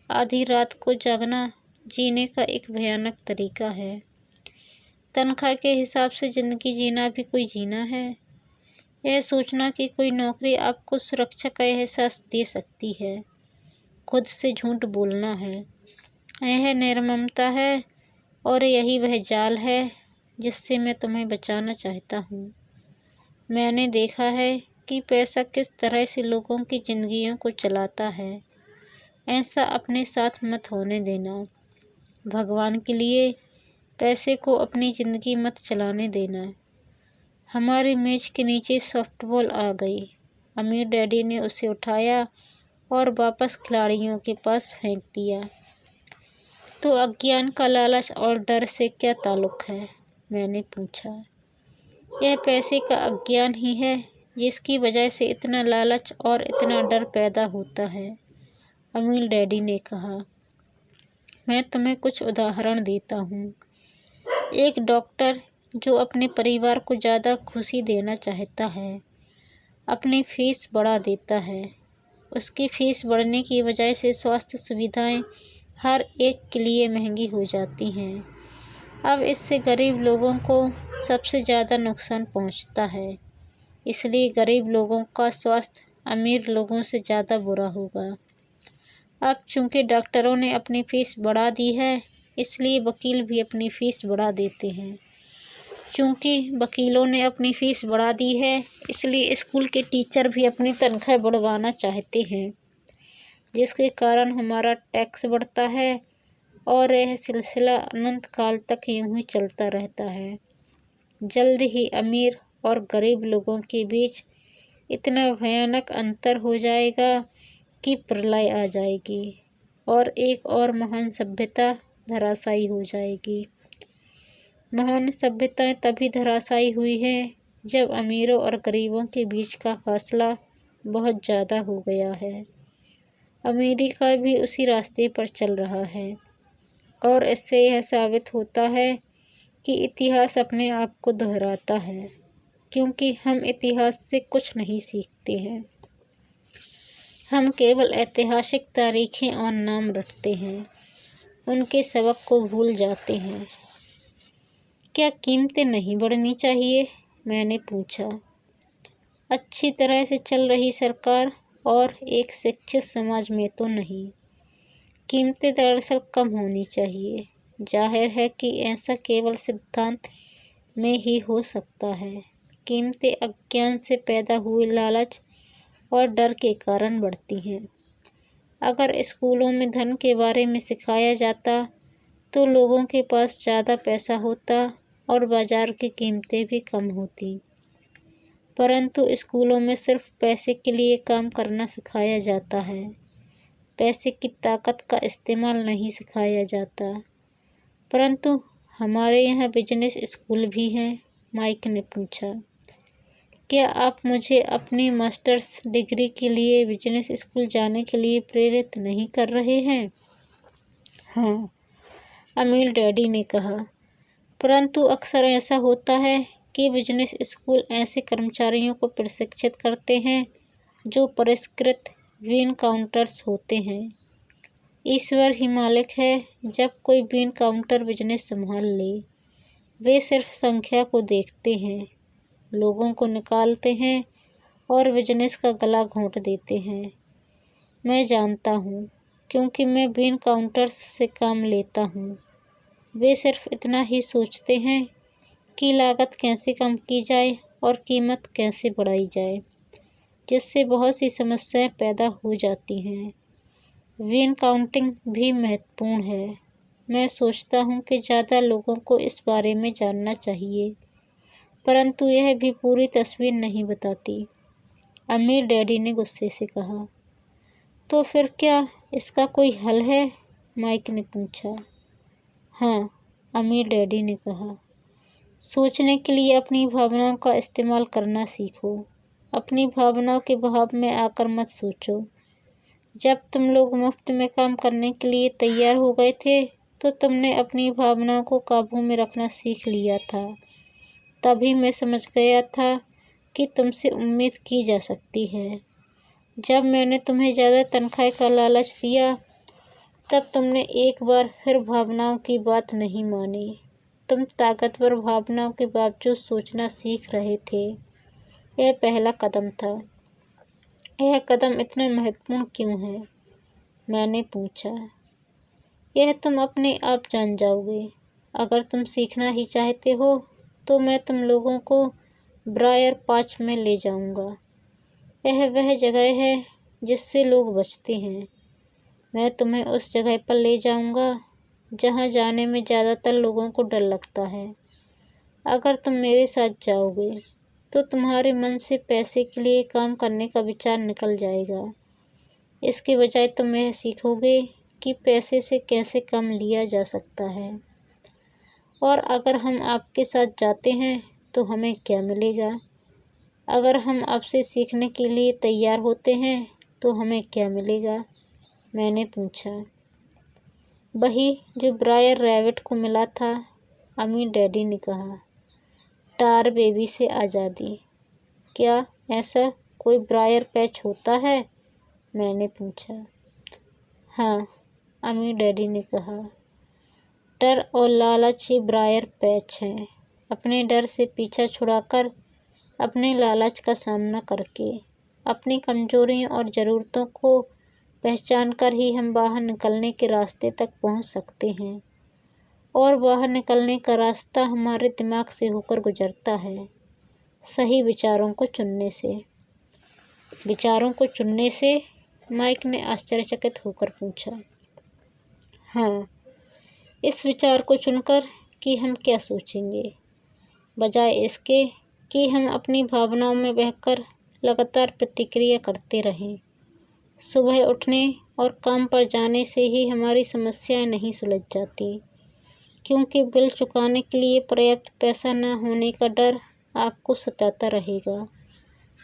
आधी रात को जागना जीने का एक भयानक तरीका है। तनख्वाह के हिसाब से ज़िंदगी जीना भी कोई जीना है। यह सोचना कि कोई नौकरी आपको सुरक्षा का एहसास दे सकती है, खुद से झूठ बोलना है। यह निर्ममता है और यही वह जाल है जिससे मैं तुम्हें बचाना चाहता हूँ। मैंने देखा है कि पैसा किस तरह से लोगों की ज़िंदगियों को चलाता है। ऐसा अपने साथ मत होने देना। भगवान के लिए पैसे को अपनी ज़िंदगी मत चलाने देना। हमारी मेज़ के नीचे सॉफ्टबॉल आ गई। अमीर डैडी ने उसे उठाया और वापस खिलाड़ियों के पास फेंक दिया। तो अज्ञान का लालच और डर से क्या ताल्लुक है? मैंने पूछा। यह पैसे का अज्ञान ही है जिसकी वजह से इतना लालच और इतना डर पैदा होता है, अमीर डैडी ने कहा। मैं तुम्हें कुछ उदाहरण देता हूँ। एक डॉक्टर जो अपने परिवार को ज़्यादा खुशी देना चाहता है, अपनी फीस बढ़ा देता है। उसकी फीस बढ़ने की वजह से स्वास्थ्य सुविधाएं हर एक के लिए महंगी हो जाती हैं। अब इससे गरीब लोगों को सबसे ज़्यादा नुकसान पहुंचता है। इसलिए गरीब लोगों का स्वास्थ्य अमीर लोगों से ज़्यादा बुरा होगा। अब चूंकि डॉक्टरों ने अपनी फ़ीस बढ़ा दी है, इसलिए वकील भी अपनी फ़ीस बढ़ा देते हैं। चूंकि वकीलों ने अपनी फ़ीस बढ़ा दी है, इसलिए स्कूल के टीचर भी अपनी तनख्वाह बढ़वाना चाहते हैं, जिसके कारण हमारा टैक्स बढ़ता है और यह सिलसिला अनंत काल तक यूं ही चलता रहता है। जल्द ही अमीर और गरीब लोगों के बीच इतना भयानक अंतर हो जाएगा कि प्रलय आ जाएगी और एक और महान सभ्यता धराशायी हो जाएगी। महान सभ्यताएं तभी धराशायी हुई है जब अमीरों और गरीबों के बीच का फासला बहुत ज़्यादा हो गया है। अमेरिका भी उसी रास्ते पर चल रहा है और इससे यह साबित होता है कि इतिहास अपने आप को दोहराता है, क्योंकि हम इतिहास से कुछ नहीं सीखते हैं। हम केवल ऐतिहासिक तारीखें और नाम रटते हैं, उनके सबक को भूल जाते हैं। क्या कीमतें नहीं बढ़नी चाहिए? मैंने पूछा। अच्छी तरह से चल रही सरकार और एक शिक्षित समाज में तो नहीं। कीमतें दरअसल कम होनी चाहिए। जाहिर है कि ऐसा केवल सिद्धांत में ही हो सकता है। कीमतें अज्ञान से पैदा हुए लालच और डर के कारण बढ़ती हैं। अगर स्कूलों में धन के बारे में सिखाया जाता तो लोगों के पास ज़्यादा पैसा होता और बाजार की कीमतें भी कम होती। परंतु स्कूलों में सिर्फ पैसे के लिए काम करना सिखाया जाता है। पैसे की ताकत का इस्तेमाल नहीं सिखाया जाता। परंतु हमारे यहाँ बिजनेस स्कूल भी हैं, माइक ने पूछा। क्या आप मुझे अपनी मास्टर्स डिग्री के लिए बिजनेस स्कूल जाने के लिए प्रेरित नहीं कर रहे हैं? हाँ, अमीर डैडी ने कहा। परंतु अक्सर ऐसा होता है कि बिजनेस स्कूल ऐसे कर्मचारियों को प्रशिक्षित करते हैं जो परिष्कृत बीन काउंटर्स होते हैं। ईश्वर ही मालिक है जब कोई बीन काउंटर बिजनेस संभाल ले। वे सिर्फ संख्या को देखते हैं, लोगों को निकालते हैं और बिजनेस का गला घोंट देते हैं। मैं जानता हूँ, क्योंकि मैं बीन काउंटर्स से काम लेता हूँ। वे सिर्फ इतना ही सोचते हैं कि लागत कैसे कम की जाए और कीमत कैसे बढ़ाई जाए, जिससे बहुत सी समस्याएं पैदा हो जाती हैं। बीन काउंटिंग भी महत्वपूर्ण है। मैं सोचता हूँ कि ज़्यादा लोगों को इस बारे में जानना चाहिए, परंतु यह भी पूरी तस्वीर नहीं बताती, अमीर डैडी ने गुस्से से कहा। तो फिर क्या इसका कोई हल है? माइक ने पूछा। हाँ, अमीर डैडी ने कहा। सोचने के लिए अपनी भावनाओं का इस्तेमाल करना सीखो। अपनी भावनाओं के बहाव में आकर मत सोचो। जब तुम लोग मुफ्त में काम करने के लिए तैयार हो गए थे तो तुमने अपनी भावनाओं को काबू में रखना सीख लिया था। तभी मैं समझ गया था कि तुमसे उम्मीद की जा सकती है। जब मैंने तुम्हें ज़्यादा तनख्वाह का लालच दिया तब तुमने एक बार फिर भावनाओं की बात नहीं मानी। तुम ताकतवर भावनाओं के बावजूद सोचना सीख रहे थे। यह पहला कदम था। यह कदम इतना महत्वपूर्ण क्यों है? मैंने पूछा। यह तुम अपने आप जान जाओगे। अगर तुम सीखना ही चाहते हो तो मैं तुम लोगों को ब्रायर पाच में ले जाऊंगा। यह वह जगह है जिससे लोग बचते हैं। मैं तुम्हें उस जगह पर ले जाऊंगा जहां जाने में ज़्यादातर लोगों को डर लगता है। अगर तुम मेरे साथ जाओगे तो तुम्हारे मन से पैसे के लिए काम करने का विचार निकल जाएगा। इसके बजाय तुम यह सीखोगे कि पैसे से कैसे कम लिया जा सकता है। और अगर हम आपके साथ जाते हैं तो हमें क्या मिलेगा? अगर हम आपसे सीखने के लिए तैयार होते हैं तो हमें क्या मिलेगा? मैंने पूछा। वही जो ब्रायर रैबिट को मिला था, अम्मी डैडी ने कहा। टार बेबी से आज़ादी। क्या ऐसा कोई ब्रायर पैच होता है? मैंने पूछा। हाँ, अम्मी डैडी ने कहा। डर और लालच ही ब्रायर पैच हैं। अपने डर से पीछा छुड़ाकर, अपने लालच का सामना करके, अपनी कमजोरियों और ज़रूरतों को पहचान कर ही हम बाहर निकलने के रास्ते तक पहुंच सकते हैं। और बाहर निकलने का रास्ता हमारे दिमाग से होकर गुजरता है, सही विचारों को चुनने से। विचारों को चुनने से? माइक ने आश्चर्यचकित होकर पूछा। हाँ, इस विचार को चुनकर कि हम क्या सोचेंगे, बजाय इसके कि हम अपनी भावनाओं में बहकर लगातार प्रतिक्रिया करते रहें। सुबह उठने और काम पर जाने से ही हमारी समस्याएं नहीं सुलझ जाती, क्योंकि बिल चुकाने के लिए पर्याप्त पैसा न होने का डर आपको सताता रहेगा।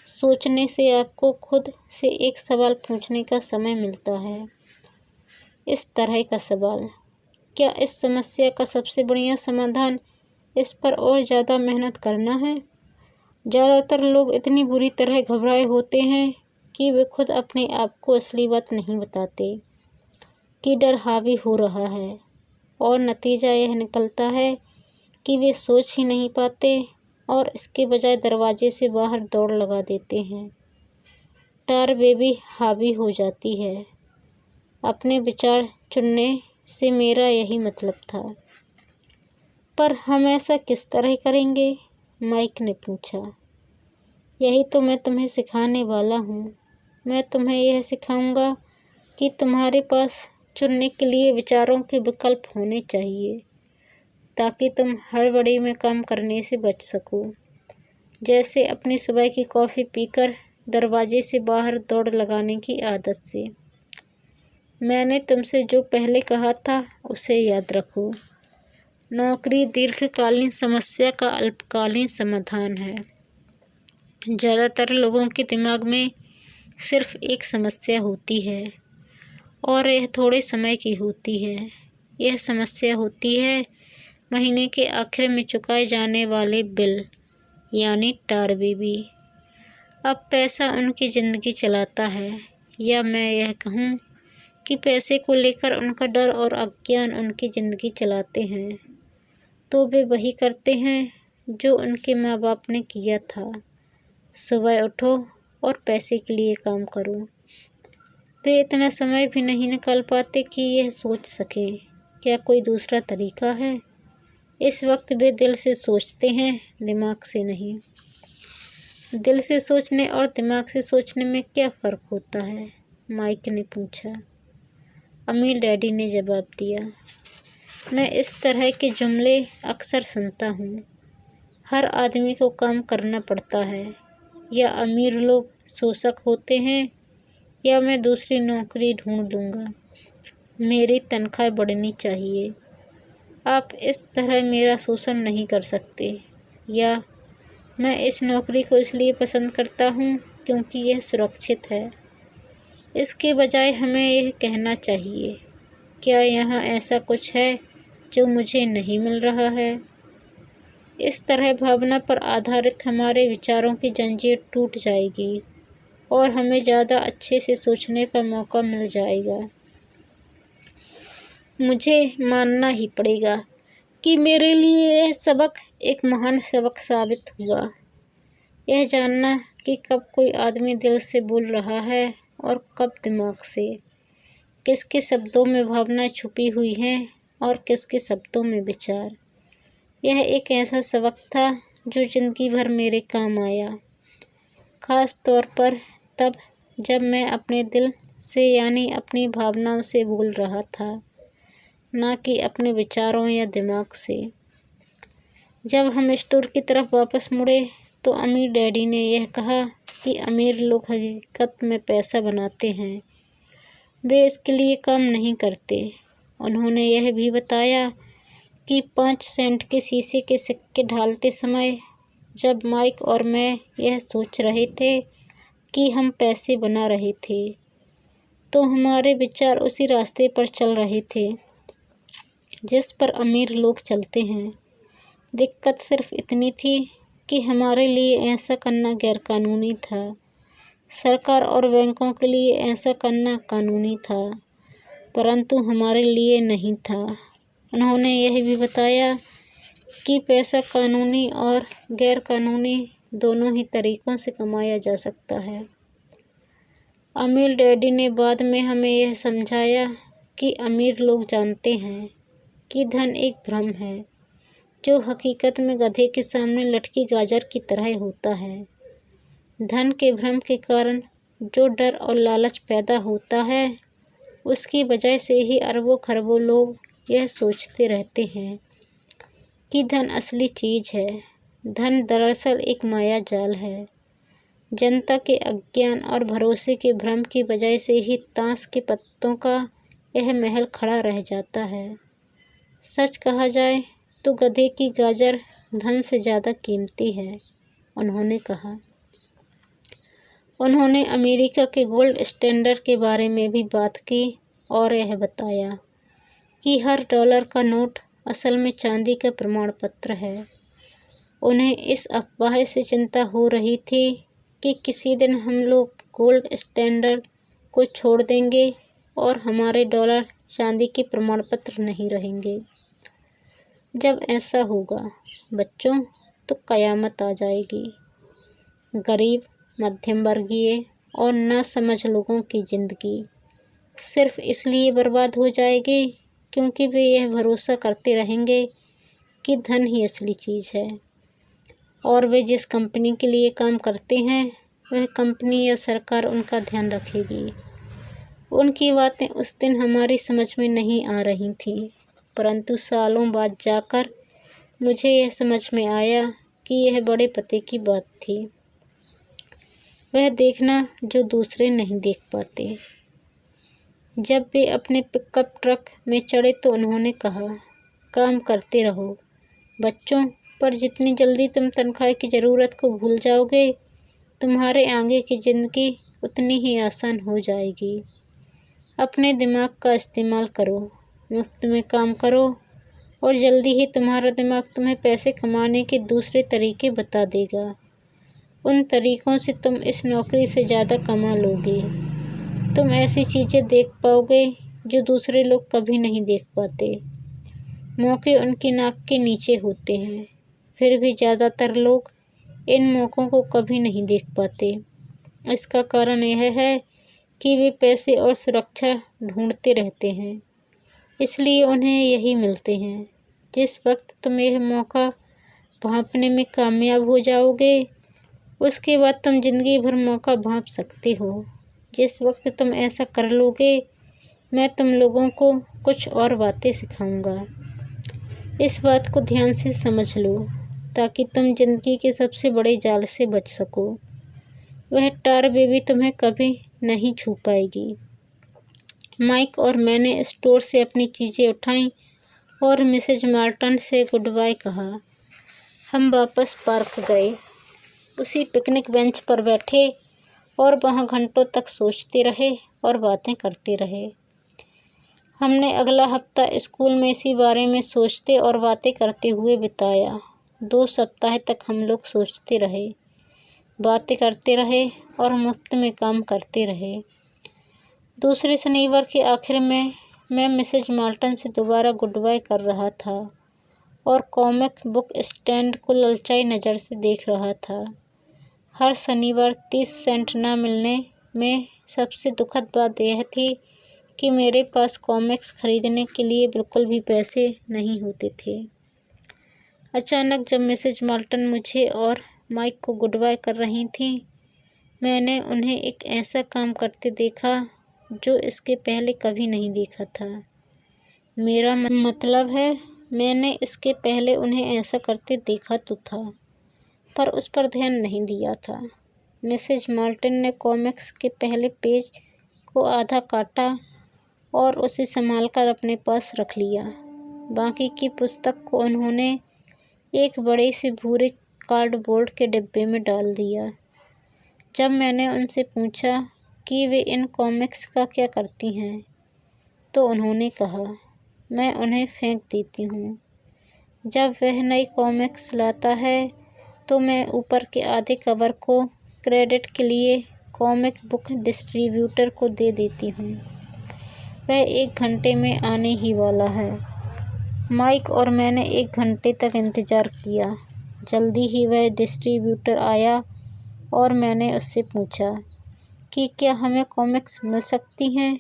सोचने से आपको खुद से एक सवाल पूछने का समय मिलता है। इस तरह का सवाल, क्या इस समस्या का सबसे बढ़िया समाधान इस पर और ज़्यादा मेहनत करना है? ज़्यादातर लोग इतनी बुरी तरह घबराए होते हैं कि वे खुद अपने आप को असली बात नहीं बताते कि डर हावी हो रहा है, और नतीजा यह निकलता है कि वे सोच ही नहीं पाते और इसके बजाय दरवाजे से बाहर दौड़ लगा देते हैं। टार बेबी हावी हो जाती है। अपने विचार चुनने से मेरा यही मतलब था। पर हम ऐसा किस तरह करेंगे? माइक ने पूछा। यही तो मैं तुम्हें सिखाने वाला हूँ। मैं तुम्हें यह सिखाऊंगा कि तुम्हारे पास चुनने के लिए विचारों के विकल्प होने चाहिए, ताकि तुम हड़बड़ी में काम करने से बच सको। जैसे अपनी सुबह की कॉफ़ी पीकर दरवाजे से बाहर दौड़ लगाने की आदत से। मैंने तुमसे जो पहले कहा था उसे याद रखो। नौकरी दीर्घकालीन समस्या का अल्पकालीन समाधान है। ज़्यादातर लोगों के दिमाग में सिर्फ एक समस्या होती है और यह थोड़े समय की होती है। यह समस्या होती है महीने के आखिर में चुकाए जाने वाले बिल, यानी टार बेबी। अब पैसा उनकी ज़िंदगी चलाता है, या मैं यह कहूँ कि पैसे को लेकर उनका डर और अज्ञान उनकी ज़िंदगी चलाते हैं। तो वे वही करते हैं जो उनके माँ बाप ने किया था। सुबह उठो और पैसे के लिए काम करो। वे इतना समय भी नहीं निकाल पाते कि यह सोच सकें, क्या कोई दूसरा तरीका है। इस वक्त वे दिल से सोचते हैं, दिमाग से नहीं। दिल से सोचने और दिमाग से सोचने में क्या फ़र्क होता है? माइक ने पूछा। अम्मी डैडी ने जवाब दिया। मैं इस तरह के जुमले अक्सर सुनता हूँ। हर आदमी को काम करना पड़ता है, या अमीर लोग शोषक होते हैं, या मैं दूसरी नौकरी ढूंढ लूँगा। मेरी तनख्वाह बढ़नी चाहिए। आप इस तरह मेरा शोषण नहीं कर सकते। या मैं इस नौकरी को इसलिए पसंद करता हूँ क्योंकि यह सुरक्षित है। इसके बजाय हमें यह कहना चाहिए, क्या यहाँ ऐसा कुछ है जो मुझे नहीं मिल रहा है? इस तरह भावना पर आधारित हमारे विचारों की जंजीर टूट जाएगी और हमें ज़्यादा अच्छे से सोचने का मौका मिल जाएगा। मुझे मानना ही पड़ेगा कि मेरे लिए यह सबक एक महान सबक साबित हुआ। यह जानना कि कब कोई आदमी दिल से बोल रहा है और कब दिमाग से, किसके शब्दों में भावनाएं छुपी हुई हैं और किसके शब्दों में विचार। यह एक ऐसा सबक था जो जिंदगी भर मेरे काम आया, ख़ास तौर पर तब जब मैं अपने दिल से यानी अपनी भावनाओं से बोल रहा था, ना कि अपने विचारों या दिमाग से। जब हम स्टोर की तरफ वापस मुड़े तो अमीर डैडी ने यह कहा कि अमीर लोग हकीकत में पैसा बनाते हैं, वे इसके लिए काम नहीं करते। उन्होंने यह भी बताया कि 5 सेंट के शीशे के सिक्के ढालते समय जब माइक और मैं यह सोच रहे थे कि हम पैसे बना रहे थे, तो हमारे विचार उसी रास्ते पर चल रहे थे जिस पर अमीर लोग चलते हैं। दिक्कत सिर्फ इतनी थी कि हमारे लिए ऐसा करना गैरकानूनी था, सरकार और बैंकों के लिए ऐसा करना कानूनी था, परंतु हमारे लिए नहीं था। उन्होंने यह भी बताया कि पैसा कानूनी और गैरकानूनी दोनों ही तरीक़ों से कमाया जा सकता है। अमीर डैडी ने बाद में हमें यह समझाया कि अमीर लोग जानते हैं कि धन एक भ्रम है जो हकीकत में गधे के सामने लटकी गाजर की तरह होता है। धन के भ्रम के कारण जो डर और लालच पैदा होता है, उसकी वजह से ही अरबों खरबों लोग यह सोचते रहते हैं कि धन असली चीज़ है। धन दरअसल एक माया जाल है। जनता के अज्ञान और भरोसे के भ्रम की वजह से ही ताश के पत्तों का यह महल खड़ा रह जाता है। सच कहा जाए तो गधे की गाजर धन से ज़्यादा कीमती है, उन्होंने कहा। उन्होंने अमेरिका के गोल्ड स्टैंडर्ड के बारे में भी बात की और यह बताया कि हर डॉलर का नोट असल में चांदी का प्रमाण पत्र है। उन्हें इस अफवाह से चिंता हो रही थी कि किसी दिन हम लोग गोल्ड स्टैंडर्ड को छोड़ देंगे और हमारे डॉलर चांदी के प्रमाण पत्र नहीं रहेंगे। जब ऐसा होगा बच्चों, तो कयामत आ जाएगी। गरीब, मध्यम वर्गीय और नासमझ लोगों की ज़िंदगी सिर्फ इसलिए बर्बाद हो जाएगी क्योंकि वे यह भरोसा करते रहेंगे कि धन ही असली चीज़ है और वे जिस कंपनी के लिए काम करते हैं वह कंपनी या सरकार उनका ध्यान रखेगी। उनकी बातें उस दिन हमारी समझ में नहीं आ रही थीं, परंतु सालों बाद जाकर मुझे यह समझ में आया कि यह बड़े पते की बात थी। वह देखना जो दूसरे नहीं देख पाते। जब वे अपने पिकअप ट्रक में चढ़े तो उन्होंने कहा, काम करते रहो बच्चों, पर जितनी जल्दी तुम तनख्वाह की ज़रूरत को भूल जाओगे, तुम्हारे आगे की ज़िंदगी उतनी ही आसान हो जाएगी। अपने दिमाग का इस्तेमाल करो, मुफ्त में काम करो और जल्दी ही तुम्हारा दिमाग तुम्हें पैसे कमाने के दूसरे तरीके बता देगा। उन तरीक़ों से तुम इस नौकरी से ज़्यादा कमा लोगे। तुम ऐसी चीज़ें देख पाओगे जो दूसरे लोग कभी नहीं देख पाते। मौके उनकी नाक के नीचे होते हैं, फिर भी ज़्यादातर लोग इन मौक़ों को कभी नहीं देख पाते। इसका कारण यह है कि वे पैसे और सुरक्षा ढूंढते रहते हैं, इसलिए उन्हें यही मिलते हैं। जिस वक्त तुम यह मौका भांपने में कामयाब हो जाओगे, उसके बाद तुम ज़िंदगी भर मौका भांप सकते हो। जिस वक्त तुम ऐसा कर लोगे, मैं तुम लोगों को कुछ और बातें सिखाऊंगा। इस बात को ध्यान से समझ लो ताकि तुम ज़िंदगी के सबसे बड़े जाल से बच सको। वह टार बेबी तुम्हें कभी नहीं छू पाएगी। माइक और मैंने स्टोर से अपनी चीज़ें उठाईं और मिसेज मार्टन से गुड बाय कहा। हम वापस पार्क गए, उसी पिकनिक बेंच पर बैठे और वहाँ घंटों तक सोचते रहे और बातें करते रहे। हमने अगला हफ्ता स्कूल में इसी बारे में सोचते और बातें करते हुए बिताया। 2 सप्ताह तक हम लोग सोचते रहे, बातें करते रहे और मुफ्त में काम करते रहे। दूसरे शनिवार के आखिर में मैं मिसेज माल्टन से दोबारा गुड बाय कर रहा था और कॉमिक बुक स्टैंड को ललचाई नज़र से देख रहा था। हर शनिवार 30 सेंट न मिलने में सबसे दुखद बात यह थी कि मेरे पास कॉमिक्स खरीदने के लिए बिल्कुल भी पैसे नहीं होते थे। अचानक जब मिसेज माल्टन मुझे और माइक को गुड बाय कर रही थीं, मैंने उन्हें एक ऐसा काम करते देखा जो इसके पहले कभी नहीं देखा था। मेरा मतलब है, मैंने इसके पहले उन्हें ऐसा करते देखा तो था, पर उस पर ध्यान नहीं दिया था। मिसेज माल्टन ने कॉमिक्स के पहले पेज को आधा काटा और उसे संभालकर अपने पास रख लिया। बाकी की पुस्तक को उन्होंने एक बड़े से भूरे कार्डबोर्ड के डिब्बे में डाल दिया। जब मैंने उनसे पूछा कि वे इन कॉमिक्स का क्या करती हैं, तो उन्होंने कहा, मैं उन्हें फेंक देती हूँ। जब वह नई कॉमिक्स लाता है तो मैं ऊपर के आधे कवर को क्रेडिट के लिए कॉमिक बुक डिस्ट्रीब्यूटर को दे देती हूँ। वह 1 घंटे में आने ही वाला है। माइक और मैंने 1 घंटे तक इंतज़ार किया। जल्दी ही वह डिस्ट्रीब्यूटर आया और मैंने उससे पूछा कि क्या हमें कॉमिक्स मिल सकती हैं।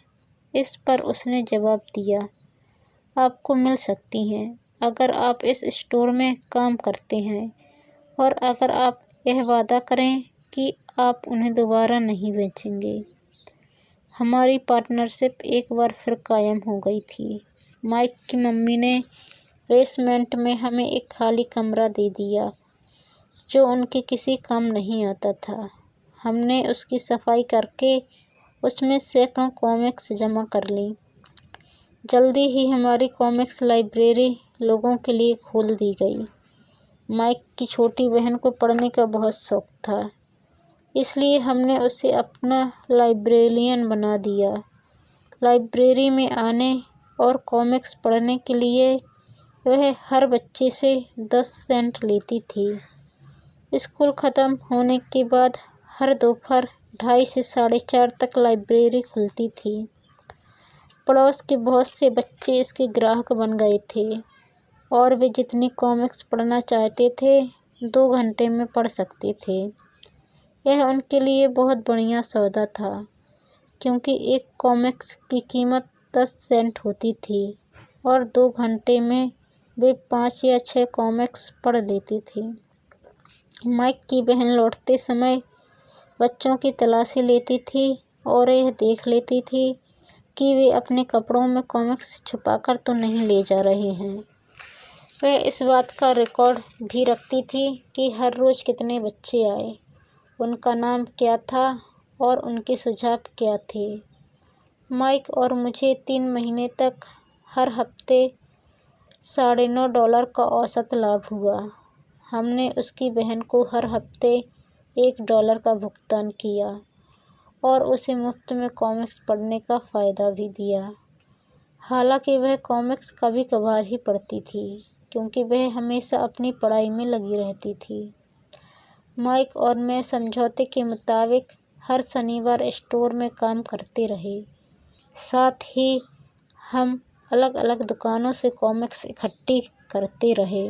इस पर उसने जवाब दिया, आपको मिल सकती हैं अगर आप इस स्टोर में काम करते हैं और अगर आप यह वादा करें कि आप उन्हें दोबारा नहीं बेचेंगे। हमारी पार्टनरशिप एक बार फिर कायम हो गई थी। माइक की मम्मी ने बेसमेंट में हमें एक खाली कमरा दे दिया जो उनके किसी काम नहीं आता था। हमने उसकी सफाई करके उसमें सैकड़ों कॉमिक्स जमा कर ली। जल्दी ही हमारी कॉमिक्स लाइब्रेरी लोगों के लिए खोल दी गई। माइक की छोटी बहन को पढ़ने का बहुत शौक था, इसलिए हमने उसे अपना लाइब्रेरियन बना दिया। लाइब्रेरी में आने और कॉमिक्स पढ़ने के लिए वह हर बच्चे से 10 सेंट लेती थी। स्कूल ख़त्म होने के बाद हर दोपहर 2:30 से 4:30 तक लाइब्रेरी खुलती थी। पड़ोस के बहुत से बच्चे इसके ग्राहक बन गए थे और वे जितनी कॉमिक्स पढ़ना चाहते थे 2 घंटे में पढ़ सकते थे। यह उनके लिए बहुत बढ़िया सौदा था, क्योंकि एक कॉमिक्स की कीमत 10 सेंट होती थी और 2 घंटे में वे 5 या 6 कॉमिक्स पढ़ लेते थे। माइक की बहन लौटते समय बच्चों की तलाशी लेती थी और यह देख लेती थी कि वे अपने कपड़ों में कॉमिक्स छुपाकर तो नहीं ले जा रहे हैं। वह इस बात का रिकॉर्ड भी रखती थी कि हर रोज़ कितने बच्चे आए, उनका नाम क्या था और उनके सुझाव क्या थे। माइक और मुझे 3 महीने तक हर हफ्ते $9.5 का औसत लाभ हुआ। हमने उसकी बहन को हर हफ्ते $1 का भुगतान किया और उसे मुफ्त में कॉमिक्स पढ़ने का फ़ायदा भी दिया। हालांकि वह कॉमिक्स कभी कभार ही पढ़ती थी, क्योंकि वह हमेशा अपनी पढ़ाई में लगी रहती थी। माइक और मैं समझौते के मुताबिक हर शनिवार स्टोर में काम करते रहे। साथ ही हम अलग अलग दुकानों से कॉमिक्स इकट्ठी करते रहे।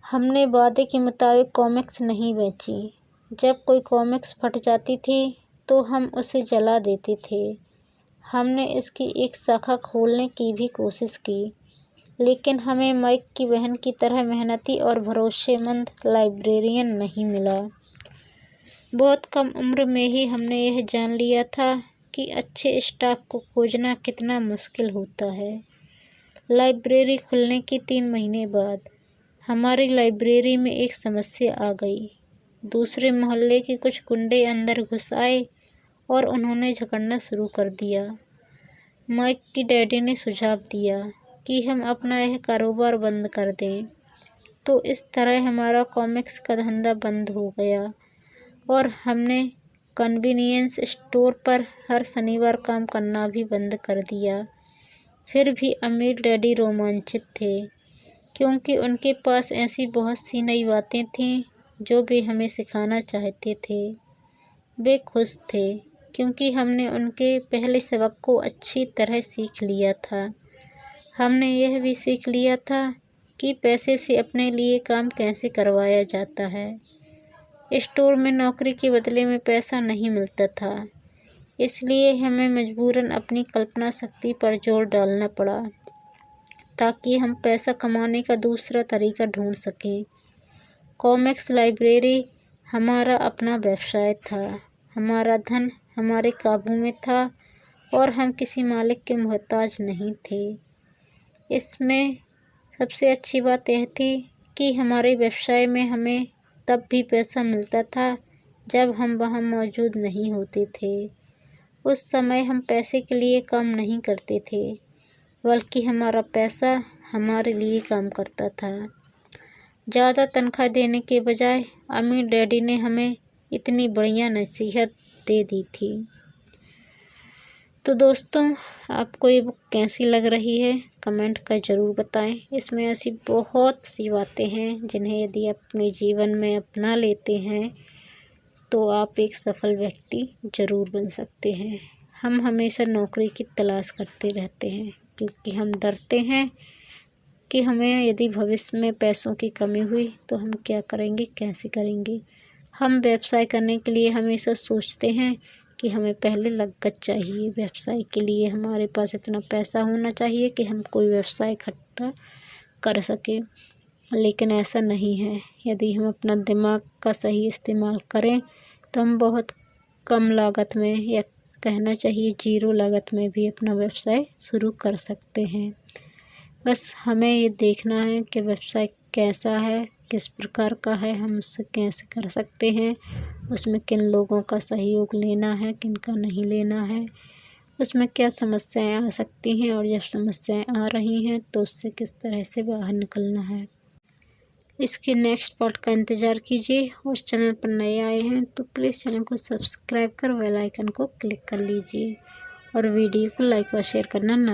हमने वादे के मुताबिक कॉमिक्स नहीं बेची। जब कोई कॉमिक्स फट जाती थी तो हम उसे जला देते थे। हमने इसकी एक शाखा खोलने की भी कोशिश की, लेकिन हमें माइक की बहन की तरह मेहनती और भरोसेमंद लाइब्रेरियन नहीं मिला। बहुत कम उम्र में ही हमने यह जान लिया था कि अच्छे स्टाफ को खोजना कितना मुश्किल होता है। लाइब्रेरी खुलने के 3 महीने बाद हमारी लाइब्रेरी में एक समस्या आ गई। दूसरे मोहल्ले के कुछ गुंडे अंदर घुस आए और उन्होंने झगड़ना शुरू कर दिया। माइक की डैडी ने सुझाव दिया कि हम अपना यह कारोबार बंद कर दें। तो इस तरह हमारा कॉमिक्स का धंधा बंद हो गया और हमने कन्वीनियंस स्टोर पर हर शनिवार काम करना भी बंद कर दिया। फिर भी अमीर डैडी रोमांचित थे, क्योंकि उनके पास ऐसी बहुत सी नई बातें थीं जो वे हमें सिखाना चाहते थे। वे खुश थे क्योंकि हमने उनके पहले सबक को अच्छी तरह सीख लिया था। हमने यह भी सीख लिया था कि पैसे से अपने लिए काम कैसे करवाया जाता है। स्टोर में नौकरी के बदले में पैसा नहीं मिलता था, इसलिए हमें मजबूरन अपनी कल्पना शक्ति पर जोर डालना पड़ा ताकि हम पैसा कमाने का दूसरा तरीका ढूंढ सकें। कॉमिक्स लाइब्रेरी हमारा अपना व्यवसाय था। हमारा धन हमारे काबू में था और हम किसी मालिक के मोहताज नहीं थे। इसमें सबसे अच्छी बात यह थी कि हमारे व्यवसाय में हमें तब भी पैसा मिलता था जब हम वहाँ मौजूद नहीं होते थे। उस समय हम पैसे के लिए काम नहीं करते थे, बल्कि हमारा पैसा हमारे लिए काम करता था। ज़्यादा तनख्वाह देने के बजाय अमीर डैडी ने हमें इतनी बढ़िया नसीहत दे दी थी। तो दोस्तों, आपको ये बुक कैसी लग रही है कमेंट कर ज़रूर बताएं। इसमें ऐसी बहुत सी बातें हैं जिन्हें यदि आप अपने जीवन में अपना लेते हैं तो आप एक सफल व्यक्ति ज़रूर बन सकते हैं। हम हमेशा नौकरी की तलाश करते रहते हैं क्योंकि हम डरते हैं कि हमें यदि भविष्य में पैसों की कमी हुई तो हम क्या करेंगे, कैसे करेंगे। हम व्यवसाय करने के लिए हमेशा सोचते हैं कि हमें पहले लागत चाहिए। व्यवसाय के लिए हमारे पास इतना पैसा होना चाहिए कि हम कोई व्यवसाय इकट्ठा कर सकें, लेकिन ऐसा नहीं है। यदि हम अपना दिमाग का सही इस्तेमाल करें तो हम बहुत कम लागत में, या कहना चाहिए ज़ीरो लागत में भी अपना व्यवसाय शुरू कर सकते हैं। बस हमें ये देखना है कि व्यवसाय कैसा है, किस प्रकार का है, हम उससे कैसे कर सकते हैं, उसमें किन लोगों का सहयोग लेना है, किन का नहीं लेना है, उसमें क्या समस्याएं आ सकती हैं और जब समस्याएं आ रही हैं तो उससे किस तरह से बाहर निकलना है। इसके नेक्स्ट पार्ट का इंतज़ार कीजिए और चैनल पर नए आए हैं तो प्लीज़ चैनल को सब्सक्राइब कर बेल आइकन को क्लिक कर लीजिए और वीडियो को लाइक और शेयर करना ना